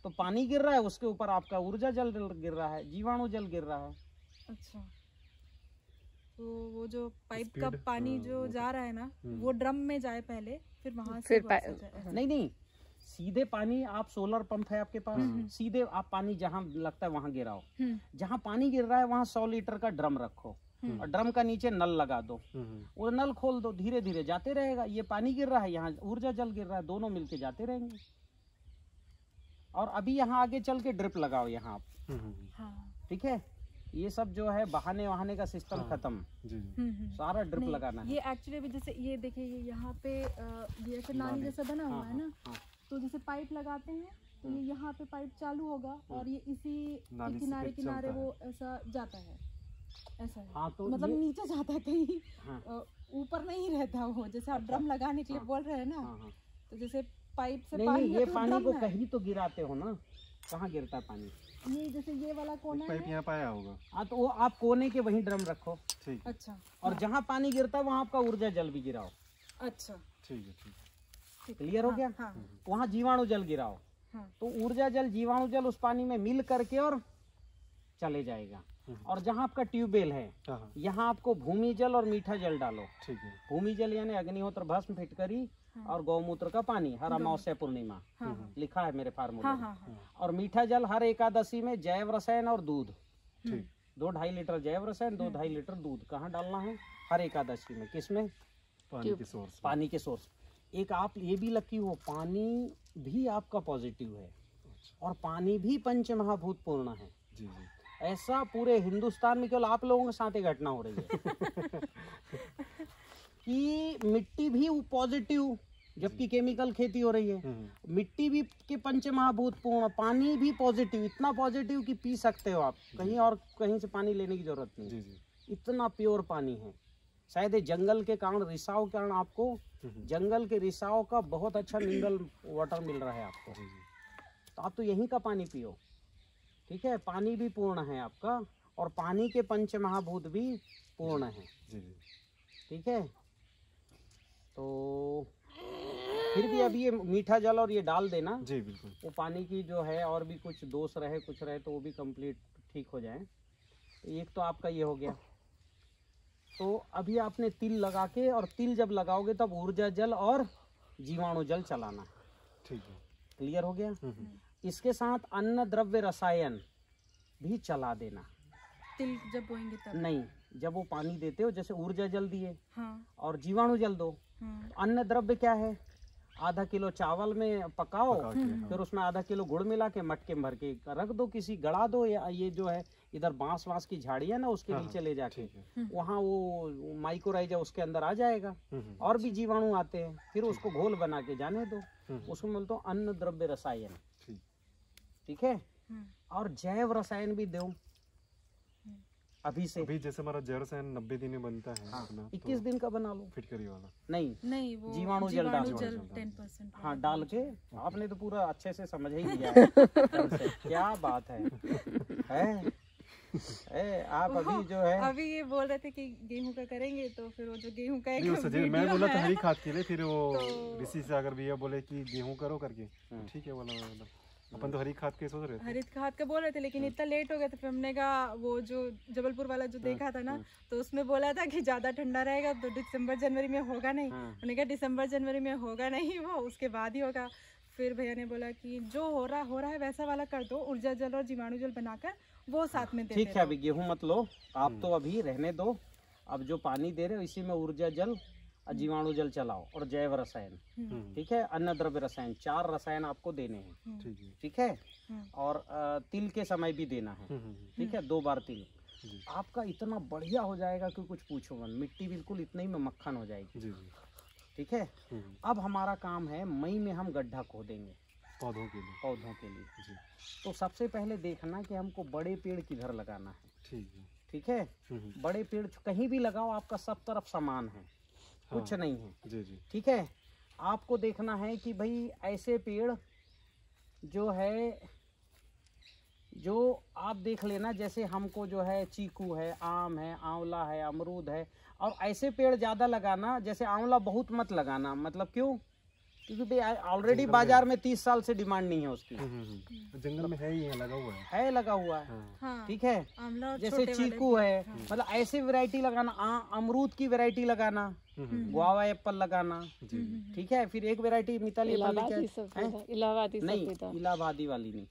तो पानी गिर रहा है, उसके ऊपर आपका ऊर्जा जल गिर रहा है, जीवाणु जल गिर रहा है। अच्छा, तो वो जो पाइप का पानी जो जा रहा है ना, वो ड्रम में जाए पहले, फिर वहां से नहीं, सीधे पानी आप, सोलर पंप है आपके पास, सीधे आप पानी जहाँ लगता है वहां गिराओ। जहाँ पानी गिर रहा है वहां 100 लीटर का ड्रम रखो, और ड्रम का नीचे नल लगा दो, वो नल खोल दो, धीरे धीरे जाते रहेगा। ये पानी गिर रहा है, यहाँ ऊर्जा जल गिर रहा है, दोनों मिलके जाते रहेंगे। और अभी यहाँ आगे चल के ड्रिप लगाओ यहाँ आप, ठीक है। ये सब जो है बहाने वहाने का सिस्टम खत्म, सारा ड्रिप लगाना है। ये एक्चुअली अभी जैसे ये देखिए, यहाँ पे ये ऐसे नाली जैसा बना हुआ है ना, तो जैसे पाइप लगाते हैं तो ये यहाँ पे पाइप चालू होगा और ये इसी किनारे किनारे वो ऐसा जाता है, ऐसा है। तो मतलब नीचे जाता है, कहीं ऊपर नहीं रहता वो। जैसे आप ड्रम लगाने के लिए बोल रहे हैं ना, तो जैसे पाइप से पानी, ये पानी को कहीं तो गिराते हो ना, कहाँ गिरता है पानी? ये जैसे ये वाला कोना है, पाइप यहाँ पाया होगा। हाँ, तो वो आप कोने के वहीं ड्रम रखो, ठीक। अच्छा, और जहाँ पानी गिरता है वहाँ आपका ऊर्जा जल भी गिराओ। अच्छा, ठीक है, ठीक। क्लियर हो गया? वहाँ जीवाणु जल गिराओ, तो ऊर्जा जल जीवाणु जल उस पानी में मिल करके और चले जाएगा। और जहाँ आपका ट्यूबवेल है, यहाँ आपको भूमि जल और मीठा जल डालो, ठीक है। भूमि जल यानी अग्निहोत्र, भस्म, फिटकरी और गौमूत्र का पानी, हर अमावस्या पूर्णिमा, लिखा है मेरे फार्मूले में। और मीठा जल हर एकादशी में जैव रसायन और दूध, 2-2.5 लीटर जैव रसायन, 2-2.5 लीटर दूध। कहाँ डालना है? हर एकादशी में। किसमें? पानी के सोर्स। पानी के सोर्स। एक आप ये भी लकी हो, पानी भी आपका पॉजिटिव है, और पानी भी पंच महाभूत पूर्ण है। जी। ऐसा पूरे हिंदुस्तान में केवल आप लोगों के साथ ही घटना हो रही है कि मिट्टी भी पॉजिटिव, जबकि केमिकल खेती हो रही है। मिट्टी भी के पंच महाभूत पूर्ण, पानी भी पॉजिटिव, इतना पॉजिटिव कि पी सकते हो आप, कहीं और कहीं से पानी लेने की जरूरत नहीं। जी। इतना प्योर पानी है। शायद जंगल के कारण, रिसाव के कारण आपको जंगल के रिसाव का बहुत अच्छा मिनरल वाटर मिल रहा है आपको, तो आप तो यहीं का पानी पियो, ठीक है। पानी भी पूर्ण है आपका, और पानी के पंच महाभूत भी पूर्ण है, ठीक है। तो फिर भी अभी ये मीठा जल और ये डाल देना। जी बिल्कुल। वो पानी की जो है और भी कुछ दोष रहे, कुछ रहे, तो वो भी कंप्लीट ठीक हो जाए। तो एक तो आपका ये हो गया। तो अभी आपने तिल लगा के, और तिल जब लगाओगे तब ऊर्जा जल और जीवाणु जल चलाना, ठीक है। क्लियर हो गया? इसके साथ अन्न द्रव्य रसायन भी चला देना। तिल जब बोएंगे तब नहीं, जब वो पानी देते हो, जैसे ऊर्जा जल दिए, और जीवाणु जल दो। अन्न द्रव्य क्या है? आधा किलो चावल में पकाओ, फिर उसमें आधा किलो गुड़ मिला के मटके में भर के रख दो, किसी गड़ा दो, या ये जो है इधर बांस की झाड़ियां ना, उसके नीचे ले जाके, वहाँ वो माइक्रोराइजा उसके अंदर आ जाएगा, और भी जीवाणु आते हैं, फिर उसको घोल बना के जाने दो। उसको बोलते हो अन्न द्रव्य रसायन, ठीक है। और जैव रसायन भी दो अभी से। अभी जैसे हमारा जैव रसायन 90 दिन में बनता है। हाँ, 21 दिन का बना लो। फिटकरी वाला नहीं, वो जीवाणु जल डाल 10%। हाँ, डाल के आपने तो पूरा अच्छे से समझ ही लिया है। क्या बात है? आप अभी जो है अभी ये बोल रहे थे कि गेहूं का करेंगे, तो फिर वो जो गेहूं का मैं बोला था हरी खाद के लिए, फिर वो ऋषि सागर भैया बोले कि गेहूं करो करके, ठीक है बोला अपन तो हरी खाद के सोच रहे थे, हरी खाद का बोल रहे थे, लेकिन इतना लेट हो गया था। फिर हमने कहा वो जो जबलपुर वाला जो देखा था ना, तो उसमें बोला था कि ज्यादा ठंडा रहेगा तो दिसंबर जनवरी में होगा नहीं। हमने कहा दिसंबर जनवरी में होगा नहीं, वो उसके बाद ही होगा। फिर भैया ने बोला कि जो हो रहा है वैसा वाला कर दो, ऊर्जा जल और जीवाणु जल बनाकर वो साथ में दे दो। ठीक है, अभी गेहूं मत लो आप, तो अभी रहने दो। अब जो पानी दे रहे हो इसी में ऊर्जा जल, जीवाणु जल चलाओ और जैव रसायन, ठीक है, अन्न द्रव्य रसायन, 4 रसायन आपको देने हैं, ठीक है। और तिल के समय भी देना है, ठीक है, 2 बार तिल। आपका इतना बढ़िया हो जाएगा कि कुछ पूछो मत, मिट्टी बिल्कुल इतने ही में मक्खन हो जाएगी, ठीक है। अब हमारा काम है मई में हम गड्ढा खोदेंगे पौधों के लिए। तो सबसे पहले देखना कि हमको बड़े पेड़ किधर लगाना है, ठीक है। बड़े पेड़ कहीं भी लगाओ, आपका सब तरफ समान है, कुछ नहीं है, ठीक है। आपको देखना है कि भाई ऐसे पेड़ जो है, जो आप देख लेना, जैसे हमको जो है चीकू है, आम है, आंवला है, अमरूद है, और ऐसे पेड़ ज़्यादा लगाना। जैसे आंवला बहुत मत लगाना, मतलब क्यों? क्योंकि ऑलरेडी बाजार में 30 साल से डिमांड नहीं है उसकी। जंगल में है ही लगा हुआ है, ठीक है। जैसे चीकू है, मतलब ऐसे वैरायटी लगाना। अमरूद की वैरायटी लगाना, गुआवा एप्पल लगाना, ठीक है। फिर एक वैरायटी मिताली इलाहाबादी वाली नहीं,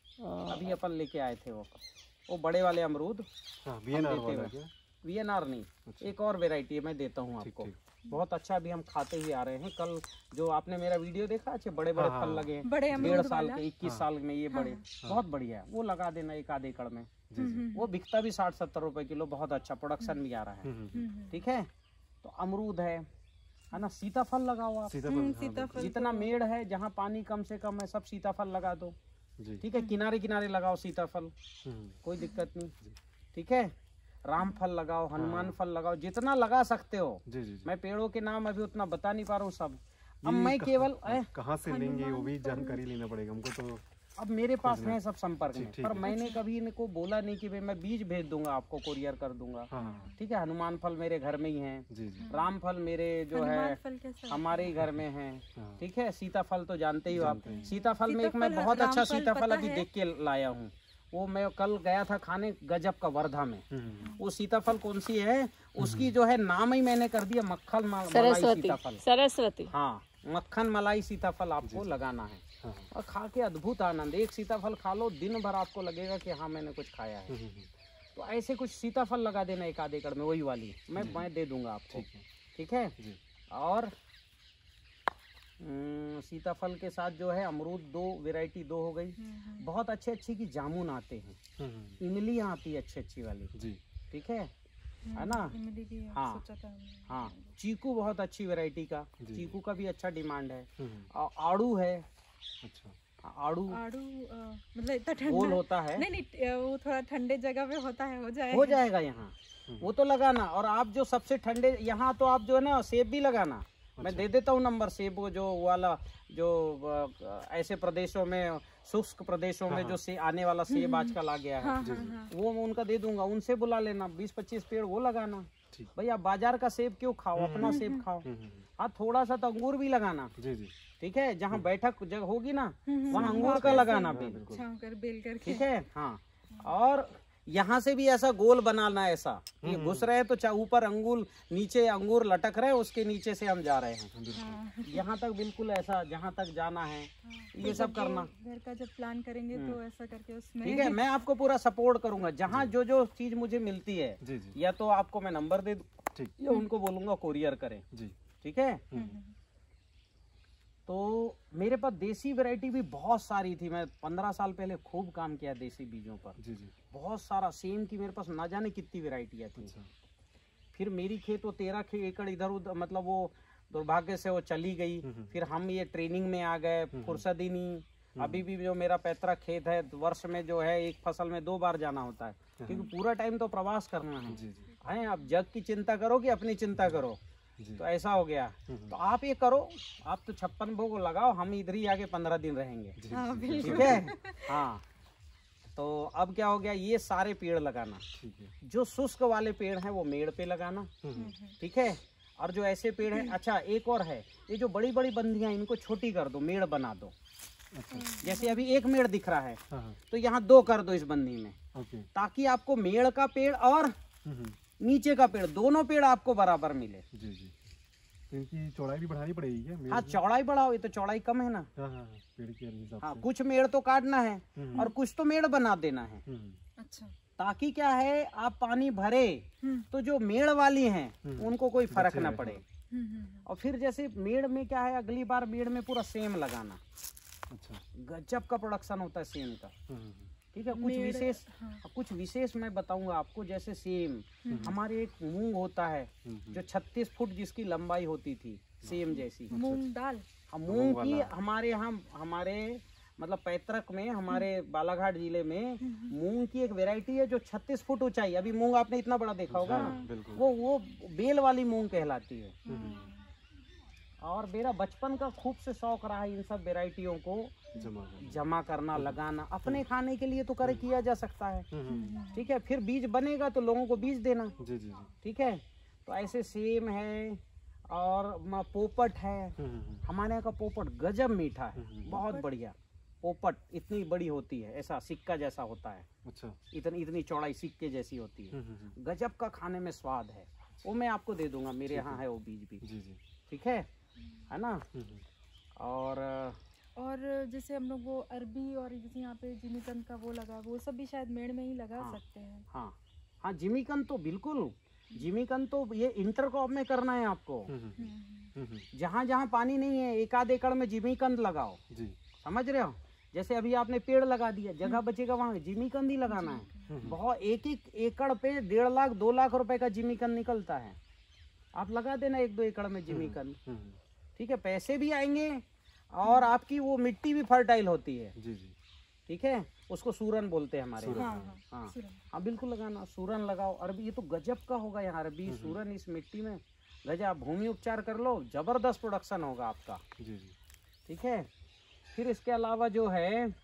अभी अपन लेके आए थे वो बड़े वाले अमरूद, VNR नहीं, एक और वैरायटी है, मैं देता हूँ आपको, बहुत अच्छा। अभी हम खाते ही आ रहे हैं। कल जो आपने मेरा वीडियो देखा, अच्छे बड़े बड़े फल लगे हैं, 1.5 साल के, 21 साल में, ये बड़े बहुत बढ़िया है। वो लगा देना 1 आध एकड़ में, वो बिकता भी 60-70 रुपए किलो, बहुत अच्छा प्रोडक्शन भी आ रहा है, ठीक है। तो अमरूद है ना, सीताफल लगाओ आप, सीताफल जितना मेड़ है, जहाँ पानी कम से कम है, सब सीताफल लगा दो, ठीक है। किनारे किनारे लगाओ सीताफल, कोई दिक्कत नहीं, ठीक है। रामफल लगाओ, हनुमान फल लगाओ, जितना लगा सकते हो। मैं पेड़ों के नाम अभी उतना बता नहीं पा रहा हूँ सब। अब मैं केवल कहाँ से लेंगे वो भी जानकारी लेना पड़ेगा हमको, तो अब मेरे पास है सब संपर्क में, पर मैंने कभी इनको बोला नहीं कि भाई मैं बीज भेज दूंगा आपको, कुरियर कर दूंगा, ठीक है। हनुमान फल मेरे घर में ही है, राम फल मेरे जो है हमारे ही घर में है, ठीक है। सीताफल तो जानते ही हो आप, सीताफल में एक मैं बहुत अच्छा सीताफल अभी देख के लाया हूँ, वो मैं कल गया था खाने, गजब का, वर्धा में। वो सीताफल कौन सी है, उसकी जो है नाम ही मैंने कर दिया मक्खन मलाई सीताफल, सरस्वती। हाँ, मक्खन मलाई सीताफल आपको लगाना है, और खा के अद्भुत आनंद। एक सीताफल खा लो, दिन भर आपको लगेगा कि हाँ मैंने कुछ खाया है। तो ऐसे कुछ सीताफल लगा देना 1 आध एकड़ में, वही वाली मैं दे दूंगा आपको, ठीक है। और सीताफल के साथ जो है अमरूद, 2 वैरायटी 2 हो गई। बहुत अच्छी की जामुन आते हैं, इमली आती है अच्छी वाली, ठीक है ना। हाँ, चीकू बहुत अच्छी वैरायटी का, चीकू का भी अच्छा डिमांड है। और आड़ू है, आड़ू मतलब इतना ठंडा गोल होता है, नहीं वो थोड़ा ठंडे जगह पे होता है, हो जाएगा यहाँ, वो तो लगाना। और आप जो सबसे ठंडे, यहाँ तो आप जो है ना सेब भी लगाना, मैं दे देता हूँ नंबर। सेब जो वाला, जो ऐसे प्रदेशों में, शुष्क प्रदेशों में जो से आने वाला सेब आजकल आ गया है, वो मैं उनका दे दूंगा, उनसे बुला लेना, 20-25 पेड़ वो लगाना। भाई आप बाजार का सेब क्यों खाओ, अपना सेब खाओ। हाँ, थोड़ा सा तो अंगूर भी लगाना, ठीक है। जहाँ बैठक जगह होगी ना, वहाँ अंगूर का लगाना बेल, ठीक है। हाँ, और यहाँ से भी ऐसा गोल बनाना, ऐसा ये घुस रहे हैं तो ऊपर अंगूर, नीचे अंगूर लटक रहे हैं, उसके नीचे से हम जा रहे हैं, यहाँ तक बिल्कुल ऐसा, जहाँ तक जाना है ये सब करना। घर का जब प्लान करेंगे तो ऐसा करके उसमें, ठीक है, मैं आपको पूरा सपोर्ट करूंगा। जहाँ जो चीज मुझे मिलती है, या तो आपको मैं नंबर दे दूं, या उनको बोलूंगा कुरियर करें, ठीक है। तो मेरे पास देसी वैरायटी भी बहुत सारी थी। मैं 15 साल पहले खूब काम किया देसी बीजों पर, बहुत सारा। सेम की मेरे पास ना जाने कितनी वैरायटियाँ थी। फिर मेरी खेत वो 13 एकड़ इधर उधर, मतलब वो दुर्भाग्य से वो चली गई। फिर हम ये ट्रेनिंग में आ गए, फुर्सत ही नहीं। अभी भी जो मेरा पैतृक खेत है, वर्ष में जो है एक फसल में 2 बार जाना होता है, क्योंकि पूरा टाइम तो प्रवास करना है। आप जग की चिंता करो कि अपनी चिंता करो, तो ऐसा हो गया। तो आप ये करो, आप तो 56 भोग लगाओ, हम इधर ही आके 15 दिन रहेंगे, ठीक है। हाँ, तो अब क्या हो गया, ये सारे पेड़ लगाना। ठीक है। जो शुष्क वाले पेड़ हैं वो मेड़ पे लगाना, ठीक है। और जो ऐसे पेड़ हैं, अच्छा एक और है, ये जो बड़ी बड़ी बंदियां इनको छोटी कर दो, मेड़ बना दो। अच्छा। जैसे अभी एक मेड़ दिख रहा है, हाँ। तो यहाँ 2 कर दो इस बंदी में, ओके। ताकि आपको मेड़ का पेड़ और नीचे का पेड़, दोनों पेड़ आपको बराबर मिले। जी जी। तो इनकी चौड़ाई भी बढ़ानी पड़ेगी क्या? हाँ, चौड़ाई बढ़ाओ, ये तो चौड़ाई कम है ना। हाँ, पेड़ के हिसाब से। हाँ, कुछ मेड़ तो काटना है और कुछ तो मेड़ बना देना है। अच्छा। ताकि क्या है, आप पानी भरे तो जो मेड़ वाली हैं उनको कोई फर्क ना पड़े। और फिर जैसे मेड़ में क्या है, अगली बार मेड़ में पूरा सेम लगाना। अच्छा। गजब का प्रोडक्शन होता है सेम का, ठीक है। कुछ विशेष मैं बताऊंगा आपको। जैसे सेम हमारे एक मूंग होता है जो 36 फुट जिसकी लंबाई होती थी, सेम जैसी मूंग दाल। मूंग की हमारे यहाँ, हमारे मतलब पैतृक में, हमारे बालाघाट जिले में मूंग की एक वैरायटी है जो 36 फुट ऊंचाई। अभी मूंग आपने इतना बड़ा देखा होगा ना, वो बेल वाली मूंग कहलाती है। और मेरा बचपन का खूब से शौक रहा है इन सब वैरायटियों को जमा करना, लगाना। अपने खाने के लिए तो किया जा सकता है, ठीक है। फिर बीज बनेगा तो लोगों को बीज देना, ठीक है। तो ऐसे सेम है और पोपट है। हमारे यहाँ का पोपट गजब मीठा है, बहुत बढ़िया। पोपट इतनी बड़ी होती है, ऐसा सिक्का जैसा होता है। अच्छा। इतनी चौड़ाई सिक्के जैसी होती है, गजब का खाने में स्वाद है। वो मैं आपको दे दूंगा, मेरे यहाँ है वो बीज भी, ठीक है ना। और जैसे हम लोग वो अरबी और जैसे यहाँ पे जिमीकंद का वो लगा, वो सब भी शायद मेड़ में ही लगा सकते हैं। हाँ, जिमीकंद तो बिल्कुल, जिमीकंद तो ये इंटरक्रॉप में करना है आपको। जहाँ जहाँ पानी नहीं है, 1 एकड़ में जिमीकंद लगाओ, समझ रहे हो। जैसे अभी आपने पेड़ लगा दिया, जगह बचेगा वहाँ जिमीकंद ही लगाना है। बहुत 1 एकड़ पे 1.5 लाख 2 लाख रुपए का जिमीकंद निकलता है। आप लगा देना 1-2 एकड़ में जिमीकंद, ठीक है। पैसे भी आएंगे और आपकी वो मिट्टी भी फर्टाइल होती है, ठीक है। उसको सूरन बोलते हैं हमारे यहाँ। हाँ, बिल्कुल लगाना, सूरन लगाओ। अरबी ये तो गजब का होगा यहाँ, अरबी सूरन इस मिट्टी में गजब। भूमि उपचार कर लो, जबरदस्त प्रोडक्शन होगा आपका, ठीक है। फिर इसके अलावा जो है,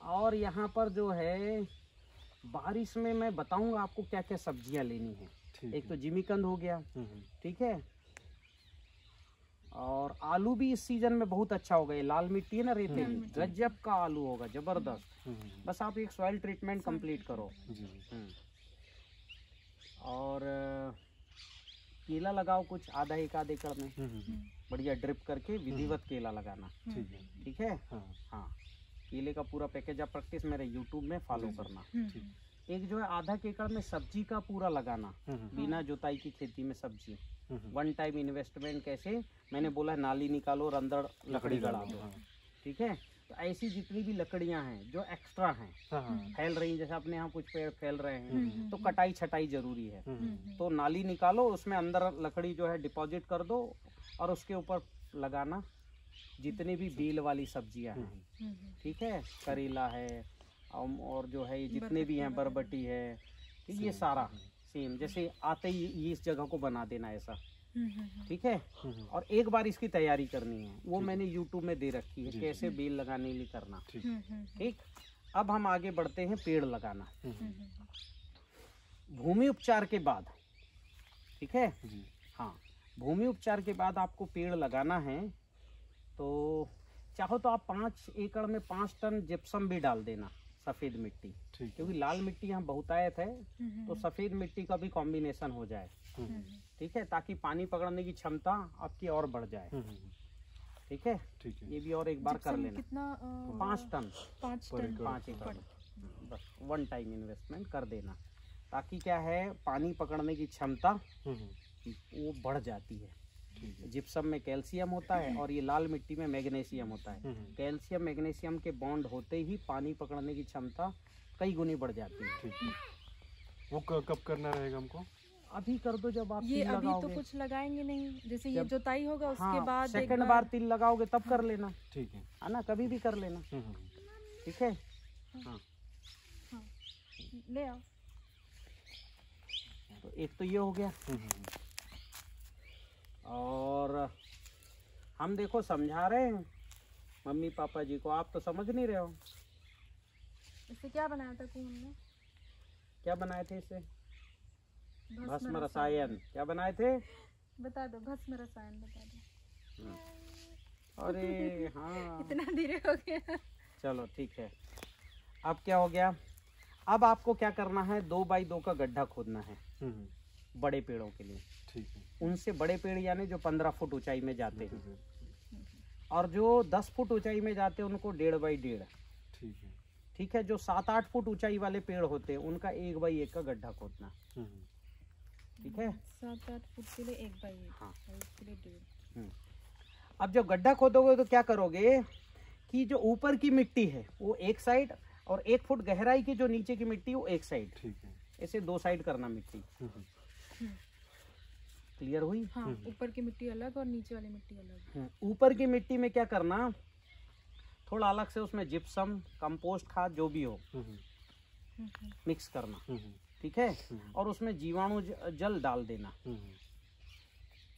और यहाँ पर जो है बारिश में मैं बताऊंगा आपको क्या क्या सब्जियां लेनी है। एक तो जिमीकंद हो गया, ठीक है। और आलू भी इस सीजन में बहुत अच्छा होगा। ये लाल मिट्टी है ना, रेतीली, गजब का आलू होगा, जबरदस्त। बस आप एक सॉइल ट्रीटमेंट कंप्लीट करो। और केला लगाओ कुछ आधा-1 एकड़ में, बढ़िया ड्रिप करके विधिवत केला लगाना, ठीक है। हाँ, केले का पूरा पैकेज आप प्रैक्टिस मेरे यूट्यूब में फॉलो करना। एक जो है आधा एकड़ में सब्जी का पूरा लगाना, बिना जुताई की खेती में सब्जी। 1 टाइम इन्वेस्टमेंट कैसे, मैंने बोला नाली निकालो और अंदर लकड़ी गड़ा दो, ठीक है। तो ऐसी जितनी भी लकड़ियां हैं जो एक्स्ट्रा हैं, फैल रही हैं, जैसे अपने यहाँ कुछ पेड़ फैल रहे हैं, तो कटाई छटाई जरूरी है। तो नाली निकालो, उसमें अंदर लकड़ी जो है डिपॉजिट कर दो और उसके ऊपर लगाना जितनी भी बेल वाली सब्जियां हैं, ठीक है। करेला है और जो है जितने भी हैं, बरबटी है, ये सारा सेम। जैसे आते ही ये इस जगह को बना देना ऐसा, ठीक है। और एक बार इसकी तैयारी करनी है, वो मैंने YouTube में दे रखी है, कैसे बेल लगाने के लिए करना, ठीक। अब हम आगे बढ़ते हैं पेड़ लगाना। भूमि उपचार के बाद, ठीक है। हाँ, भूमि उपचार के बाद आपको पेड़ लगाना है, तो चाहो तो आप 5 एकड़ में 5 टन जिप्सम भी डाल देना, सफेद मिट्टी, क्योंकि लाल मिट्टी यहाँ बहुतायत है, तो सफेद मिट्टी का भी कॉम्बिनेशन हो जाए, ठीक है, ताकि पानी पकड़ने की क्षमता आपकी और बढ़ जाए, ठीक है। ये भी और एक बार कर लेना। कितना? 5 टन, 5 एकड़, बस 1 टाइम इन्वेस्टमेंट कर देना, ताकि क्या है पानी पकड़ने की क्षमता वो बढ़ जाती है। जिप्सम में कैल्शियम होता है और ये लाल मिट्टी में मैग्नीशियम होता है। कैल्शियम मैग्नीशियम के बॉन्ड होते ही पानी पकड़ने की क्षमता कई गुनी बढ़ जाती है। वो कब करना रहेगा हमको? अभी कर दो, जब आप ये अभी तो कुछ लगाएंगे नहीं, जैसे ये जुताई होगा उसके बाद सेकंड बार तिल लगाओगे तब कर लेना, ठीक है ना, कभी भी कर लेना, ठीक है। हाँ, ले आओ। तो एक तो ये हो गया। और हम देखो समझा रहे हैं मम्मी पापा जी को, आप तो समझ नहीं रहे हो। इससे क्या बनाया था कुएं में? क्या बनाए थे इससे? भस्म रसायन। क्या बनाए थे? बता दो, भस्म रसायन बता दो। अरे हाँ, इतना धीरे हो गया। चलो ठीक है। अब क्या हो गया? अब आपको क्या करना है, 2 बाई 2 का गड्ढा खोदना है बड़े पेड़ों के लिए। ठीक है। उनसे बड़े पेड़ यानी जो 15 फुट ऊंचाई में जाते हैं, और जो 10 फुट ऊंचाई में जाते हैं उनको 1.5 बाई 1.5। ठीक है। ठीक है। जो 7-8 फुट ऊंचाई वाले पेड़ होते हैं उनका 1 बाई 1 का गड्ढा खोदना। ठीक है। 7-8 फुट के लिए 1 बाई 1। हाँ। के लिए 1.5। अब जब गड्ढा खोदोगे तो क्या करोगे कि जो ऊपर की मिट्टी है वो एक साइड, और 1 फुट गहराई की जो नीचे की मिट्टी वो एक साइड। ठीक है। ऐसे 2 साइड करना मिट्टी। क्लियर हुई? हाँ, ऊपर की मिट्टी अलग और नीचे वाली मिट्टी अलग। ऊपर की मिट्टी में क्या करना, थोड़ा अलग से उसमें जिप्सम, कंपोस्ट खाद जो भी हो मिक्स करना। ठीक है। और उसमें जीवाणु जल डाल देना।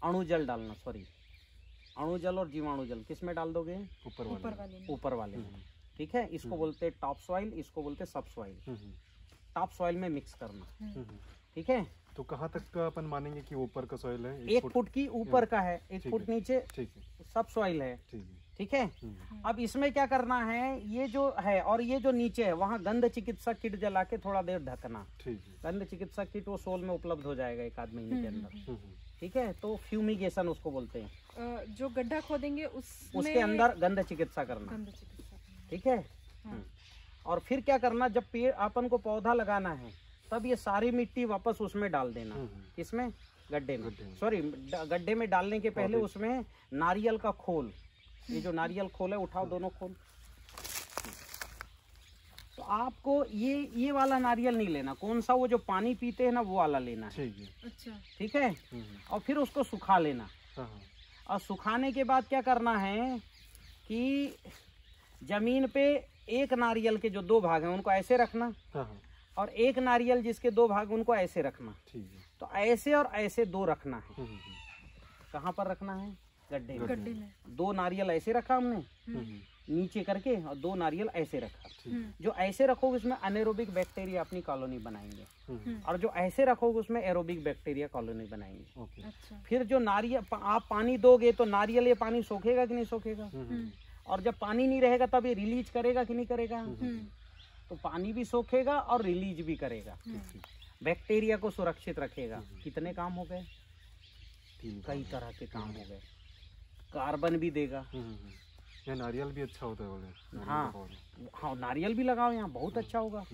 अणु जल डालना, सॉरी, अणु जल और जीवाणु जल किस में डाल दोगे? ऊपर वाले में। ठीक है। इसको बोलते हैं टॉप सॉइल, इसको बोलते हैं सब सॉइल। टॉप सॉइल में मिक्स करना। ठीक है। तो कहाँ तक का अपन मानेंगे कि ऊपर का सॉइल है? 1 फुट की ऊपर का है, 1 फुट नीचे सब सॉइल है। ठीक है। अब इसमें क्या करना है, ये जो है और ये जो नीचे है वहाँ गंध चिकित्सा किट जला के थोड़ा देर ढकना। गंध चिकित्सा किट वो सोल में उपलब्ध हो जाएगा 1-8 महीने के अंदर। ठीक है। तो फ्यूमिगेशन उसको बोलते हैं। जो गड्ढा खोदेंगे उसके अंदर गंध चिकित्सा करना। ठीक है। और फिर क्या करना, जब पेड़ अपन को पौधा लगाना है तब ये सारी मिट्टी वापस उसमें डाल देना। किसमें? गड्ढे में। सॉरी, गड्ढे में डालने के पहले उसमें नारियल का खोल, ये जो नारियल खोल है, उठाओ दोनों खोल। तो आपको ये वाला नारियल नहीं लेना, कौन सा, वो जो पानी पीते हैं ना वो वाला लेना है। अच्छा। ठीक है। और फिर उसको सुखा लेना। और सुखाने के बाद क्या करना है कि जमीन पे एक नारियल के जो 2 भाग हैं उनको ऐसे रखना, और एक नारियल जिसके 2 भाग उनको ऐसे रखना। तो ऐसे और ऐसे 2 रखना है। कहाँ पर रखना है? गड्ढे में। 2 नारियल ऐसे रखा हमने नीचे करके, और 2 नारियल ऐसे रखा। जो ऐसे रखोगे उसमें अनेरोबिक बैक्टीरिया अपनी कॉलोनी बनाएंगे, और जो ऐसे रखोगे उसमें एरोबिक बैक्टीरिया कॉलोनी बनाएंगे। अच्छा। फिर जो नारियल आप पानी दोगे तो नारियल ये पानी सोखेगा कि नहीं सोखेगा? और जब पानी नहीं रहेगा तब ये रिलीज करेगा कि नहीं करेगा? तो पानी भी सोखेगा और रिलीज भी करेगा, बैक्टीरिया को सुरक्षित रखेगा। कितने काम हो गए? कई तरह के काम हो गए। कार्बन भी देगा। या नारियल भी अच्छा होता है। हाँ, नारियल भी लगाओ, यहाँ बहुत अच्छा होगा।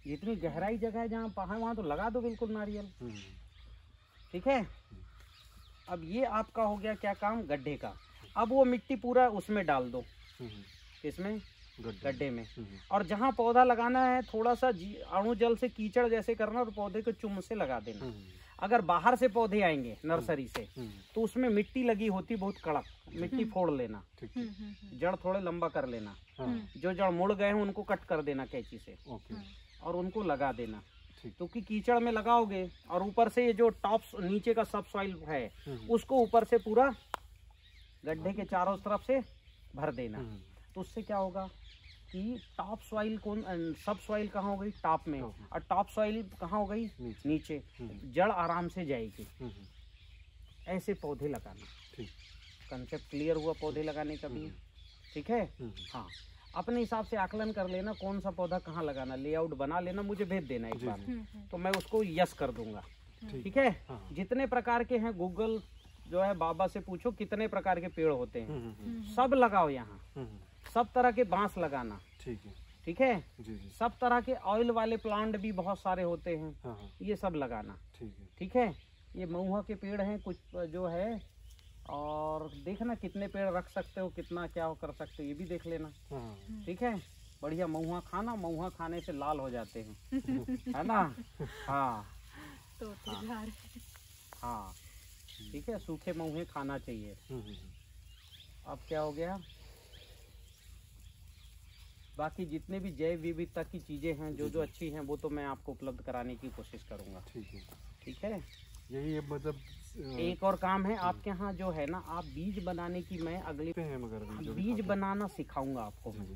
इतनी गहराई जगह है जहाँ पहाड़, वहाँ तो लगा दो बिल्कुल नारियल। ठीक है। अब ये आपका हो गया क्या काम? गड्ढे का। अब वो मिट्टी पूरा उसमें डाल दो। इसमें गड्ढे में। और जहाँ पौधा लगाना है थोड़ा सा अणु जल से कीचड़ जैसे करना, और पौधे को चुम से लगा देना। अगर बाहर से पौधे आएंगे नर्सरी से तो उसमें मिट्टी लगी होती बहुत कड़क, मिट्टी फोड़ लेना, जड़ थोड़े लंबा कर लेना, जो जड़ मुड़ गए हैं उनको कट कर देना कैंची से, और उनको लगा देना। क्योंकि कीचड़ में लगाओगे और ऊपर से ये जो टॉप नीचे का सब सॉइल है उसको ऊपर से पूरा गड्ढे के चारों तरफ से भर देना। तो उससे क्या होगा कि टॉप सॉइल सब सॉइल कहाँ हो गई? टॉप में, और टॉप सॉइल कहाँ हो गई? नीचे। जड़ आराम से जाएगी। ऐसे पौधे लगाना। कंसेप्ट क्लियर हुआ पौधे लगाने का भी? ठीक है। हाँ, अपने हिसाब से आकलन कर लेना कौन सा पौधा कहाँ लगाना, लेआउट बना लेना, मुझे भेज देना एक बार, तो मैं उसको यस कर दूंगा। ठीक है। जितने प्रकार के हैं, गूगल जो है बाबा से पूछो कितने प्रकार के पेड़ होते हैं, सब लगाओ यहाँ। सब तरह के बांस लगाना। ठीक है। सब तरह के ऑयल वाले प्लांट भी बहुत सारे होते हैं, ये सब लगाना। ठीक है। ये महुआ के पेड़ हैं कुछ जो है, और देखना कितने पेड़ रख सकते हो, कितना क्या कर सकते हो, ये भी देख लेना। ठीक है। बढ़िया महुआ खाना, महुआ खाने से लाल हो जाते हैं है ना? हाँ तो हाँ, ठीक है। सूखे महुए खाना चाहिए। अब क्या हो गया, बाकी जितने भी जैव विविधता की चीजें हैं जो जो अच्छी हैं वो तो मैं आपको उपलब्ध कराने की कोशिश करूंगा। ठीक है। यही मतलब एक और काम है आपके यहाँ जो है ना, आप बीज बनाने की मैं अगली मगर बीज बनाना सिखाऊंगा आपको मैं।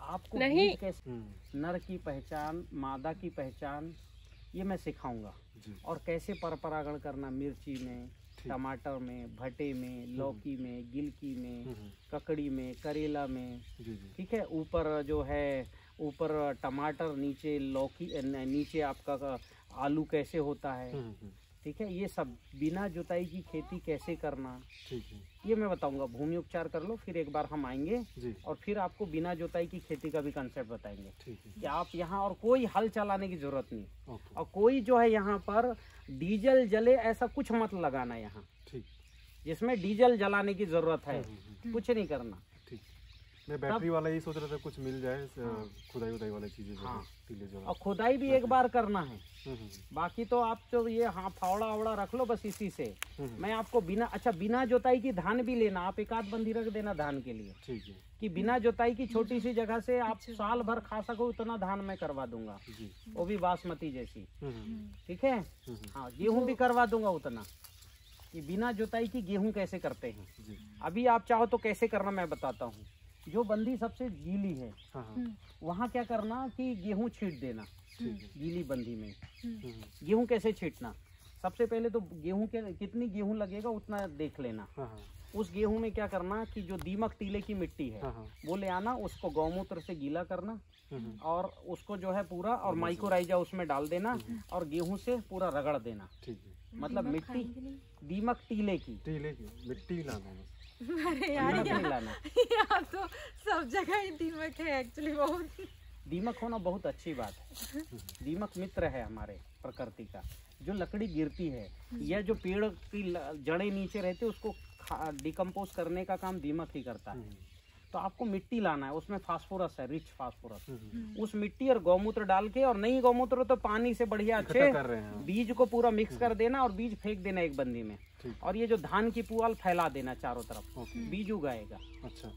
आपको बीज कैसे, नर की पहचान, मादा की पहचान, ये मैं सिखाऊंगा। और कैसे परपरागण करना, मिर्ची में, टमाटर में, भटे में, लौकी में, गिलकी में, ककड़ी में, करेला में, ठीक है। ऊपर जो है, ऊपर टमाटर, नीचे लौकी, नीचे आपका आलू कैसे होता है, ठीक है। ये सब बिना जुताई की खेती कैसे करना, ठीक है, ये मैं बताऊंगा। भूमि उपचार कर लो, फिर एक बार हम आएंगे और फिर आपको बिना जुताई की खेती का भी कंसेप्ट बताएंगे कि आप यहाँ, और कोई हल चलाने की जरूरत नहीं, और कोई जो है यहाँ पर डीजल जले ऐसा कुछ मत लगाना यहाँ, जिसमें डीजल जलाने की जरूरत है, कुछ नहीं करना। मैं बैटरी वाला ही सोच रहा था, कुछ मिल जाए, खुदाई उदाई वाली चीजें। हाँ, और खुदाई भी एक बार करना है, बाकी तो आप जो ये फावड़ा आवड़ा रख लो बस इसी से। मैं आपको बिना जोताई की धान भी लेना, आप एक आध बंदी रख देना धान के लिए, ठीक है, कि बिना जोताई की छोटी सी जगह से आप साल भर खा सको उतना धान मैं करवा दूंगा, वो भी बासमती जैसी, ठीक है। हाँ, गेहूं भी करवा दूंगा उतना, कि बिना जोताई की गेहूं कैसे करते हैं। अभी आप चाहो तो कैसे करना मैं बताता हूँ। जो बंदी सबसे गीली है वहाँ क्या करना कि गेहूं छींट देना, गीली बंदी में। गेहूं कैसे छींटना, सबसे पहले तो गेहूं के कितनी गेहूं लगेगा उतना देख लेना। उस गेहूं में क्या करना कि जो दीमक टीले की मिट्टी है वो ले आना, उसको गौमूत्र से गीला करना और उसको जो है पूरा, और माइक्रोराइजा उसमें डाल देना और गेहूं से पूरा रगड़ देना। मतलब मिट्टी, दीमक टीले की मिट्टी लाना। अरे यार यहाँ तो सब जगह ही दीमक है एक्चुअली। बहुत दीमक होना बहुत अच्छी बात है। दीमक मित्र है हमारे प्रकृति का। जो लकड़ी गिरती है या जो पेड़ की जड़ें नीचे रहती है उसको डिकम्पोज करने का काम दीमक ही करता है। तो आपको मिट्टी लाना है, उसमें फास्फोरस है, रिच फास्फोरस। उस मिट्टी और गौमूत्र डाल के, और नहीं गौमूत्र तो पानी से बढ़िया अच्छे बीज को पूरा मिक्स कर देना और बीज फेंक देना एक बंदी में। और ये जो धान की पुआल फैला देना चारों तरफ, बीज उगाएगा। अच्छा,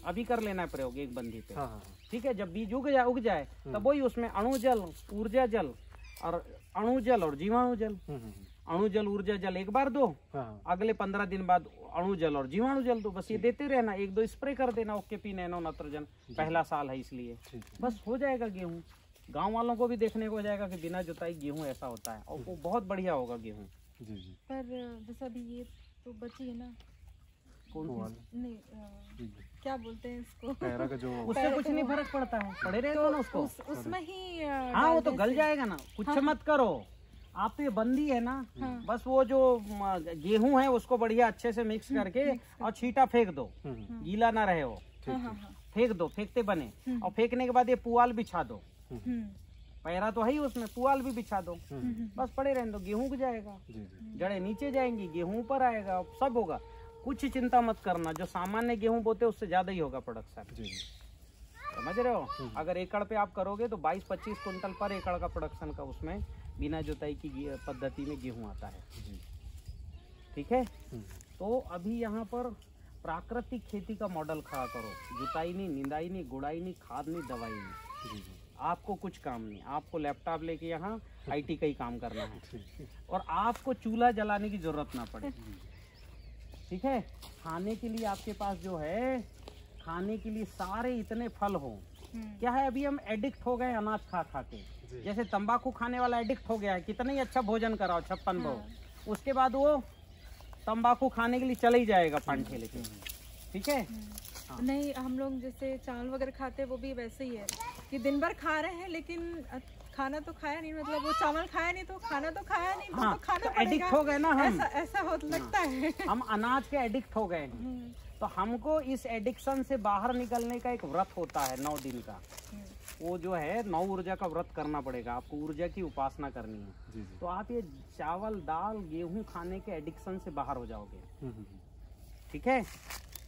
अभी कर लेना प्रयोग एक बंदी पे, ठीक है। जब बीज उग जाए तब वही उसमें अणुजल, ऊर्जा जल और अणुजल और जीवाणु जल, अणुजल ऊर्जा जल एक बार दो, अगले 15 दिन बाद अणुजल और जीवाणु जल दो। बस ये देते रहना, 1-2 स्प्रे कर देना ओकेपी नैनो नाइट्रोजन, पहला साल है इसलिए। बस हो जाएगा गेहूं। गांव वालों को भी देखने को हो जाएगा कि बिना जुताई गेहूं ऐसा होता है, और वो बहुत बढ़िया होगा गेहूं। पर जैसा भी ये तो बची है ना, कौन सी नहीं क्या बोलते हैं इसको, पैरा का जो, उससे कुछ नहीं फर्क पड़ता है, पड़े रहे तो ना उसको, उसमें ही हाँ वो तो गल जाएगा ना, कुछ मत करो आप। तो ये बंदी है ना, बस वो जो गेहूं है उसको बढ़िया अच्छे से मिक्स करके और छींटा फेंक दो, गीला ना रहे वो, फेंक दो, फेंकते बने। और फेंकने के बाद ये पुआल बिछा दो, पैरा तो है ही उसमें, पुआल भी बिछा दो, बस पड़े रहने दो, गेहूं उग जाएगा। जड़ें नीचे जाएंगी, गेहूं ऊपर आएगा, सब होगा। कुछ चिंता मत करना, जो सामान्य गेहूं बोते उससे ज्यादा ही होगा प्रोडक्शन, समझ रहे हो। अगर एकड़ पे आप करोगे तो 22-25 कुंटल पर एकड़ का प्रोडक्शन का उसमें बिना जुताई की पद्धति में गेहूं आता है, ठीक है। तो अभी यहाँ पर प्राकृतिक खेती का मॉडल खड़ा करो, जुताई नहीं, निंदाई नहीं, गुड़ाई नहीं, खाद नहीं, दवाई नहीं, आपको कुछ काम नहीं। आपको लैपटॉप लेके यहाँ IT का ही काम करना है, और आपको चूल्हा जलाने की जरूरत ना पड़े, ठीक है। खाने के लिए आपके पास जो है, खाने के लिए सारे इतने फल हो। क्या है, अभी हम एडिक्ट हो गए अनाज खा खा के, जैसे तंबाकू खाने वाला एडिक्ट हो गया है, कितना ही अच्छा भोजन कराओ 56 भोग, उसके बाद वो तंबाकू खाने के लिए चले ही जाएगा पांठे लेके, ठीक है। हाँ। नहीं, हम लोग जैसे चावल वगैरह खाते हैं वो भी वैसे ही है कि दिन भर खा रहे हैं लेकिन खाना तो खाया नहीं, मतलब वो चावल खाया नहीं तो खाना तो खाया नहीं, हाँ, तो खाना तो एडिक्ट हो गए ना हम, ऐसा लगता है। हम अनाज के एडिक्ट हो गए हैं। तो हमको इस एडिक्शन से बाहर निकलने का एक व्रत होता है 9 दिन का, वो जो है 9 ऊर्जा का व्रत करना पड़ेगा आपको, ऊर्जा की उपासना करनी है। तो आप ये चावल, दाल, गेहूं खाने के एडिक्शन से बाहर हो जाओगे, ठीक है।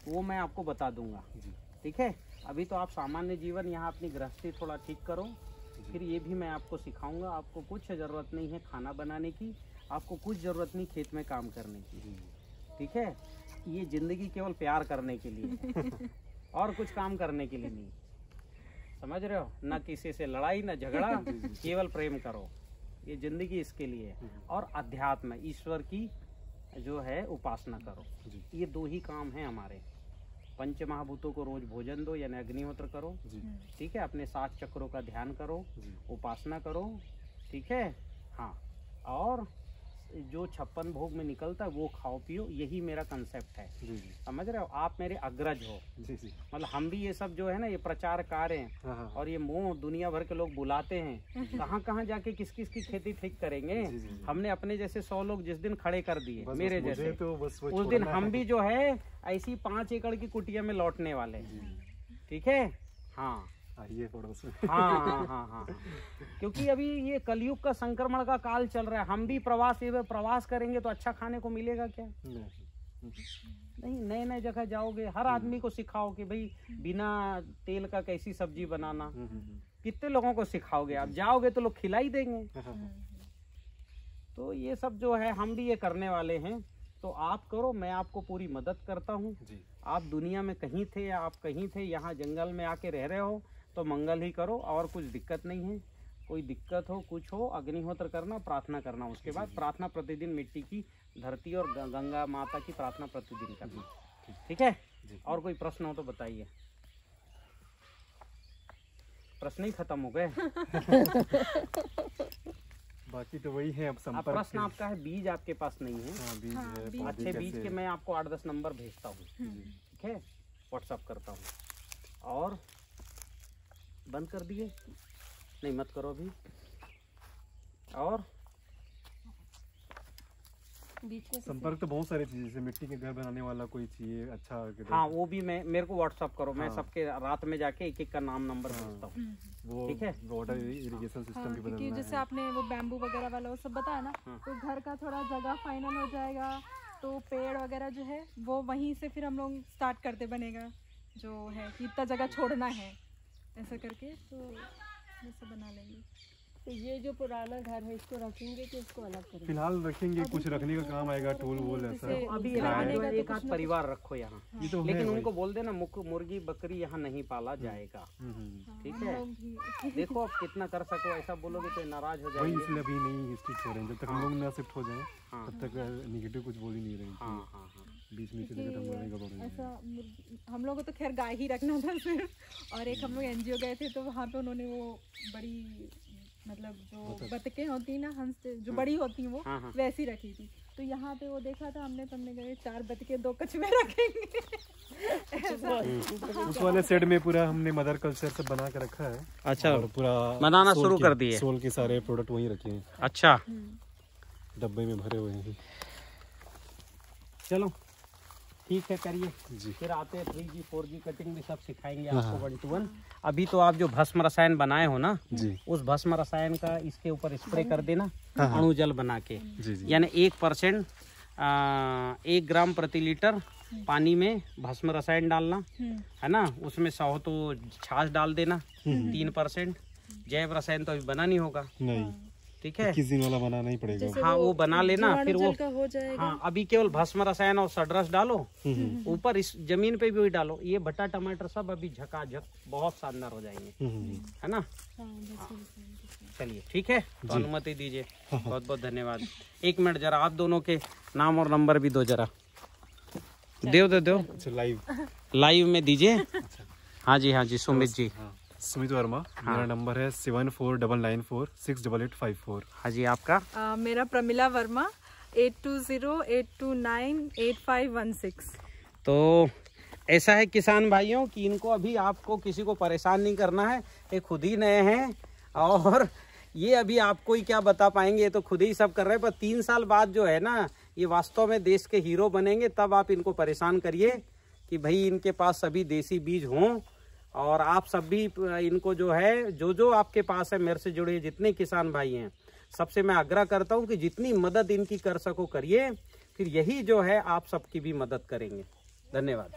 वो मैं आपको बता दूंगा, ठीक है। अभी तो आप सामान्य जीवन यहाँ अपनी गृहस्थी थोड़ा ठीक करो, फिर ये भी मैं आपको सिखाऊंगा। आपको कुछ जरूरत नहीं है खाना बनाने की, आपको कुछ जरूरत नहीं खेत में काम करने की, ठीक है। ये जिंदगी केवल प्यार करने के लिए और कुछ काम करने के लिए नहीं, समझ रहे हो। ना किसी से लड़ाई, ना झगड़ा, केवल प्रेम करो, ये जिंदगी इसके लिए है। और अध्यात्म, ईश्वर की जो है उपासना करो, ये 2 ही काम है हमारे, पंच महाभूतों को रोज भोजन दो, यानी अग्निहोत्र करो, ठीक है। अपने 7 चक्रों का ध्यान करो, उपासना करो, ठीक है। हाँ, और जो 56 भोग में निकलता है वो खाओ पियो, यही मेरा कंसेप्ट है। समझ रहे हो? आप मेरे अग्रज हो। मतलब हम भी ये सब जो है ना, ये प्रचार कार्य हैं और ये मोह दुनिया भर के लोग बुलाते हैं, कहाँ कहाँ जाके किस किस की खेती ठीक करेंगे। हमने अपने जैसे 100 लोग जिस दिन खड़े कर दिए मेरे जैसे, तो उस दिन हम भी जो है ऐसी 5 एकड़ की कुटिया में लौटने वाले, ठीक है। हाँ हाँ, क्योंकि अभी ये कलयुग का संक्रमण का काल चल रहा है। हम भी प्रवास करेंगे तो अच्छा खाने को मिलेगा क्या? नहीं, नए नए जगह जाओगे, हर आदमी को सिखाओ कि भाई बिना तेल का कैसी सब्जी बनाना। कितने लोगों को सिखाओगे? आप जाओगे तो लोग खिला ही देंगे। तो ये सब जो है हम भी ये करने वाले हैं। तो आप करो, मैं आपको पूरी मदद करता हूँ। आप दुनिया में कहीं थे या आप कहीं थे, यहाँ जंगल में आके रह रहे हो तो मंगल ही करो, और कुछ दिक्कत नहीं है। कोई दिक्कत हो, कुछ हो, अग्निहोत्र करना, प्रार्थना करना। उसके बाद प्रार्थना प्रतिदिन मिट्टी की, धरती और गंगा माता की प्रार्थना प्रतिदिन करना, ठीक है। और कोई प्रश्न हो तो बताइए। प्रश्न ही खत्म हो गए। बाकी तो वही है। अब प्रश्न आपका है, बीज आपके पास नहीं है? हाँ, बीज है। अच्छे बीज के मैं आपको 8-10 नंबर भेजता हूँ, ठीक है, व्हाट्सअप करता हूँ। और बंद कर दिए? नहीं, मत करो अभी। और संपर्क तो बहुत सारी चीजें, जैसे मिट्टी के घर बनाने वाला कोई चाहिए अच्छा। हाँ, वो भी मेरे को व्हाट्सअप करो। मैं सबके रात में जाके एक एक का नाम नंबर भेजता हूँ, वो ठीक है। वाटर इरिगेशन सिस्टम भी बदलना है। जैसे आपने वो बैम्बू वगैरह वाला वो सब बताया ना, तो घर का थोड़ा जगह फाइनल हो जाएगा, तो पेड़ वगैरह जो है वो वहीं से फिर हम लोग स्टार्ट करते बनेगा, जो है कि इतना जगह छोड़ना है, ऐसा करके तो जैसे बना लेंगे। तो ये जो पुराना घर है इसको रखेंगे कि इसको अलग करेंगे? फिलहाल रखेंगे, कुछ रखने का काम आएगा, टोल वोल ऐसा। अभी एक आध परिवार रखो यहाँ, लेकिन उनको बोल देना मुर्गी बकरी यहाँ नहीं पाला जाएगा, ठीक है। देखो आप कितना कर सको, ऐसा बोलोगे तो नाराज हो जाएंगे। इसलिए अभी नहीं शिफ्ट हो रहे हैं, जब तक हम लोग ना शिफ्ट हो जाए तब तक निगेटिव कुछ बोल ही नहीं रहे। बीच में ऐसा हम लोग को तो खैर गाय ही रखना था सिर्फ। और एक हम लोग NGO गए थे तो वहाँ पे उन्होंने वो बड़ी, मतलब जो बतखें होती ना, हंस जो बड़ी होती हैं वो वैसी रखी थी। तो यहाँ पे वो देखा था हमने, तो हमने कहा 4 बतखें 2 कछुए रखेंगे। उस वाले सेट में पूरा हमने मदर कल्चर से बना के रखा है। अच्छा, और पूरा बनाना शुरू कर दिए? सोल के सारे प्रोडक्ट वहीं रखे हैं। अच्छा, डब्बे में भरे हुए हैं। चलो ठीक है, करिए जी। फिर आते हैं 3G 4G कटिंग भी सब सिखाएंगे आपको 1 to 1। अभी तो आप जो भस्म रसायन बनाए हो ना जी, उस भस्म रसायन का इसके ऊपर स्प्रे कर देना, अणु जल बना के, यानी 1% 1 ग्राम प्रति लीटर पानी में भस्म रसायन डालना है ना। उसमें 100 तो छाछ डाल देना, 3%। जैव रसायन तो अभी बना नहीं होगा, नहीं, ठीक है, 21 दिन वाला बनाना ही पड़ेगा। हाँ, वो बना लेना, फिर वो हो जाएगा। हाँ, अभी केवल भस्म रसायन और सडरस डालो, ऊपर इस जमीन पे भी वही डालो। ये भट्टा टमाटर सब अभी झकाझक बहुत शानदार हो जाएंगे, है ना। चलिए ठीक है, तो अनुमति दीजिए। बहुत बहुत धन्यवाद। 1 मिनट जरा आप दोनों के नाम और नंबर भी दो, जरा दो। लाइव में दीजिए। हाँ जी, सुमित जी। सुमित वर्मा, मेरा नंबर है 7499468854। हाँ जी, आपका? मेरा प्रमिला वर्मा 8208298516। तो ऐसा है किसान भाइयों कि इनको अभी आपको किसी को परेशान नहीं करना है, ये खुद ही नए हैं और ये अभी आपको ही क्या बता पाएंगे, ये तो खुद ही सब कर रहे हैं। पर 3 साल बाद जो है ना, ये वास्तव में देश के हीरो बनेंगे। तब आप इनको परेशान करिए कि भाई इनके पास सभी देसी बीज हों, और आप सब भी इनको जो है, जो आपके पास है, मेरे से जुड़े जितने किसान भाई हैं, सबसे मैं आग्रह करता हूं कि जितनी मदद इनकी कर सको करिए। फिर यही जो है आप सबकी भी मदद करेंगे। धन्यवाद।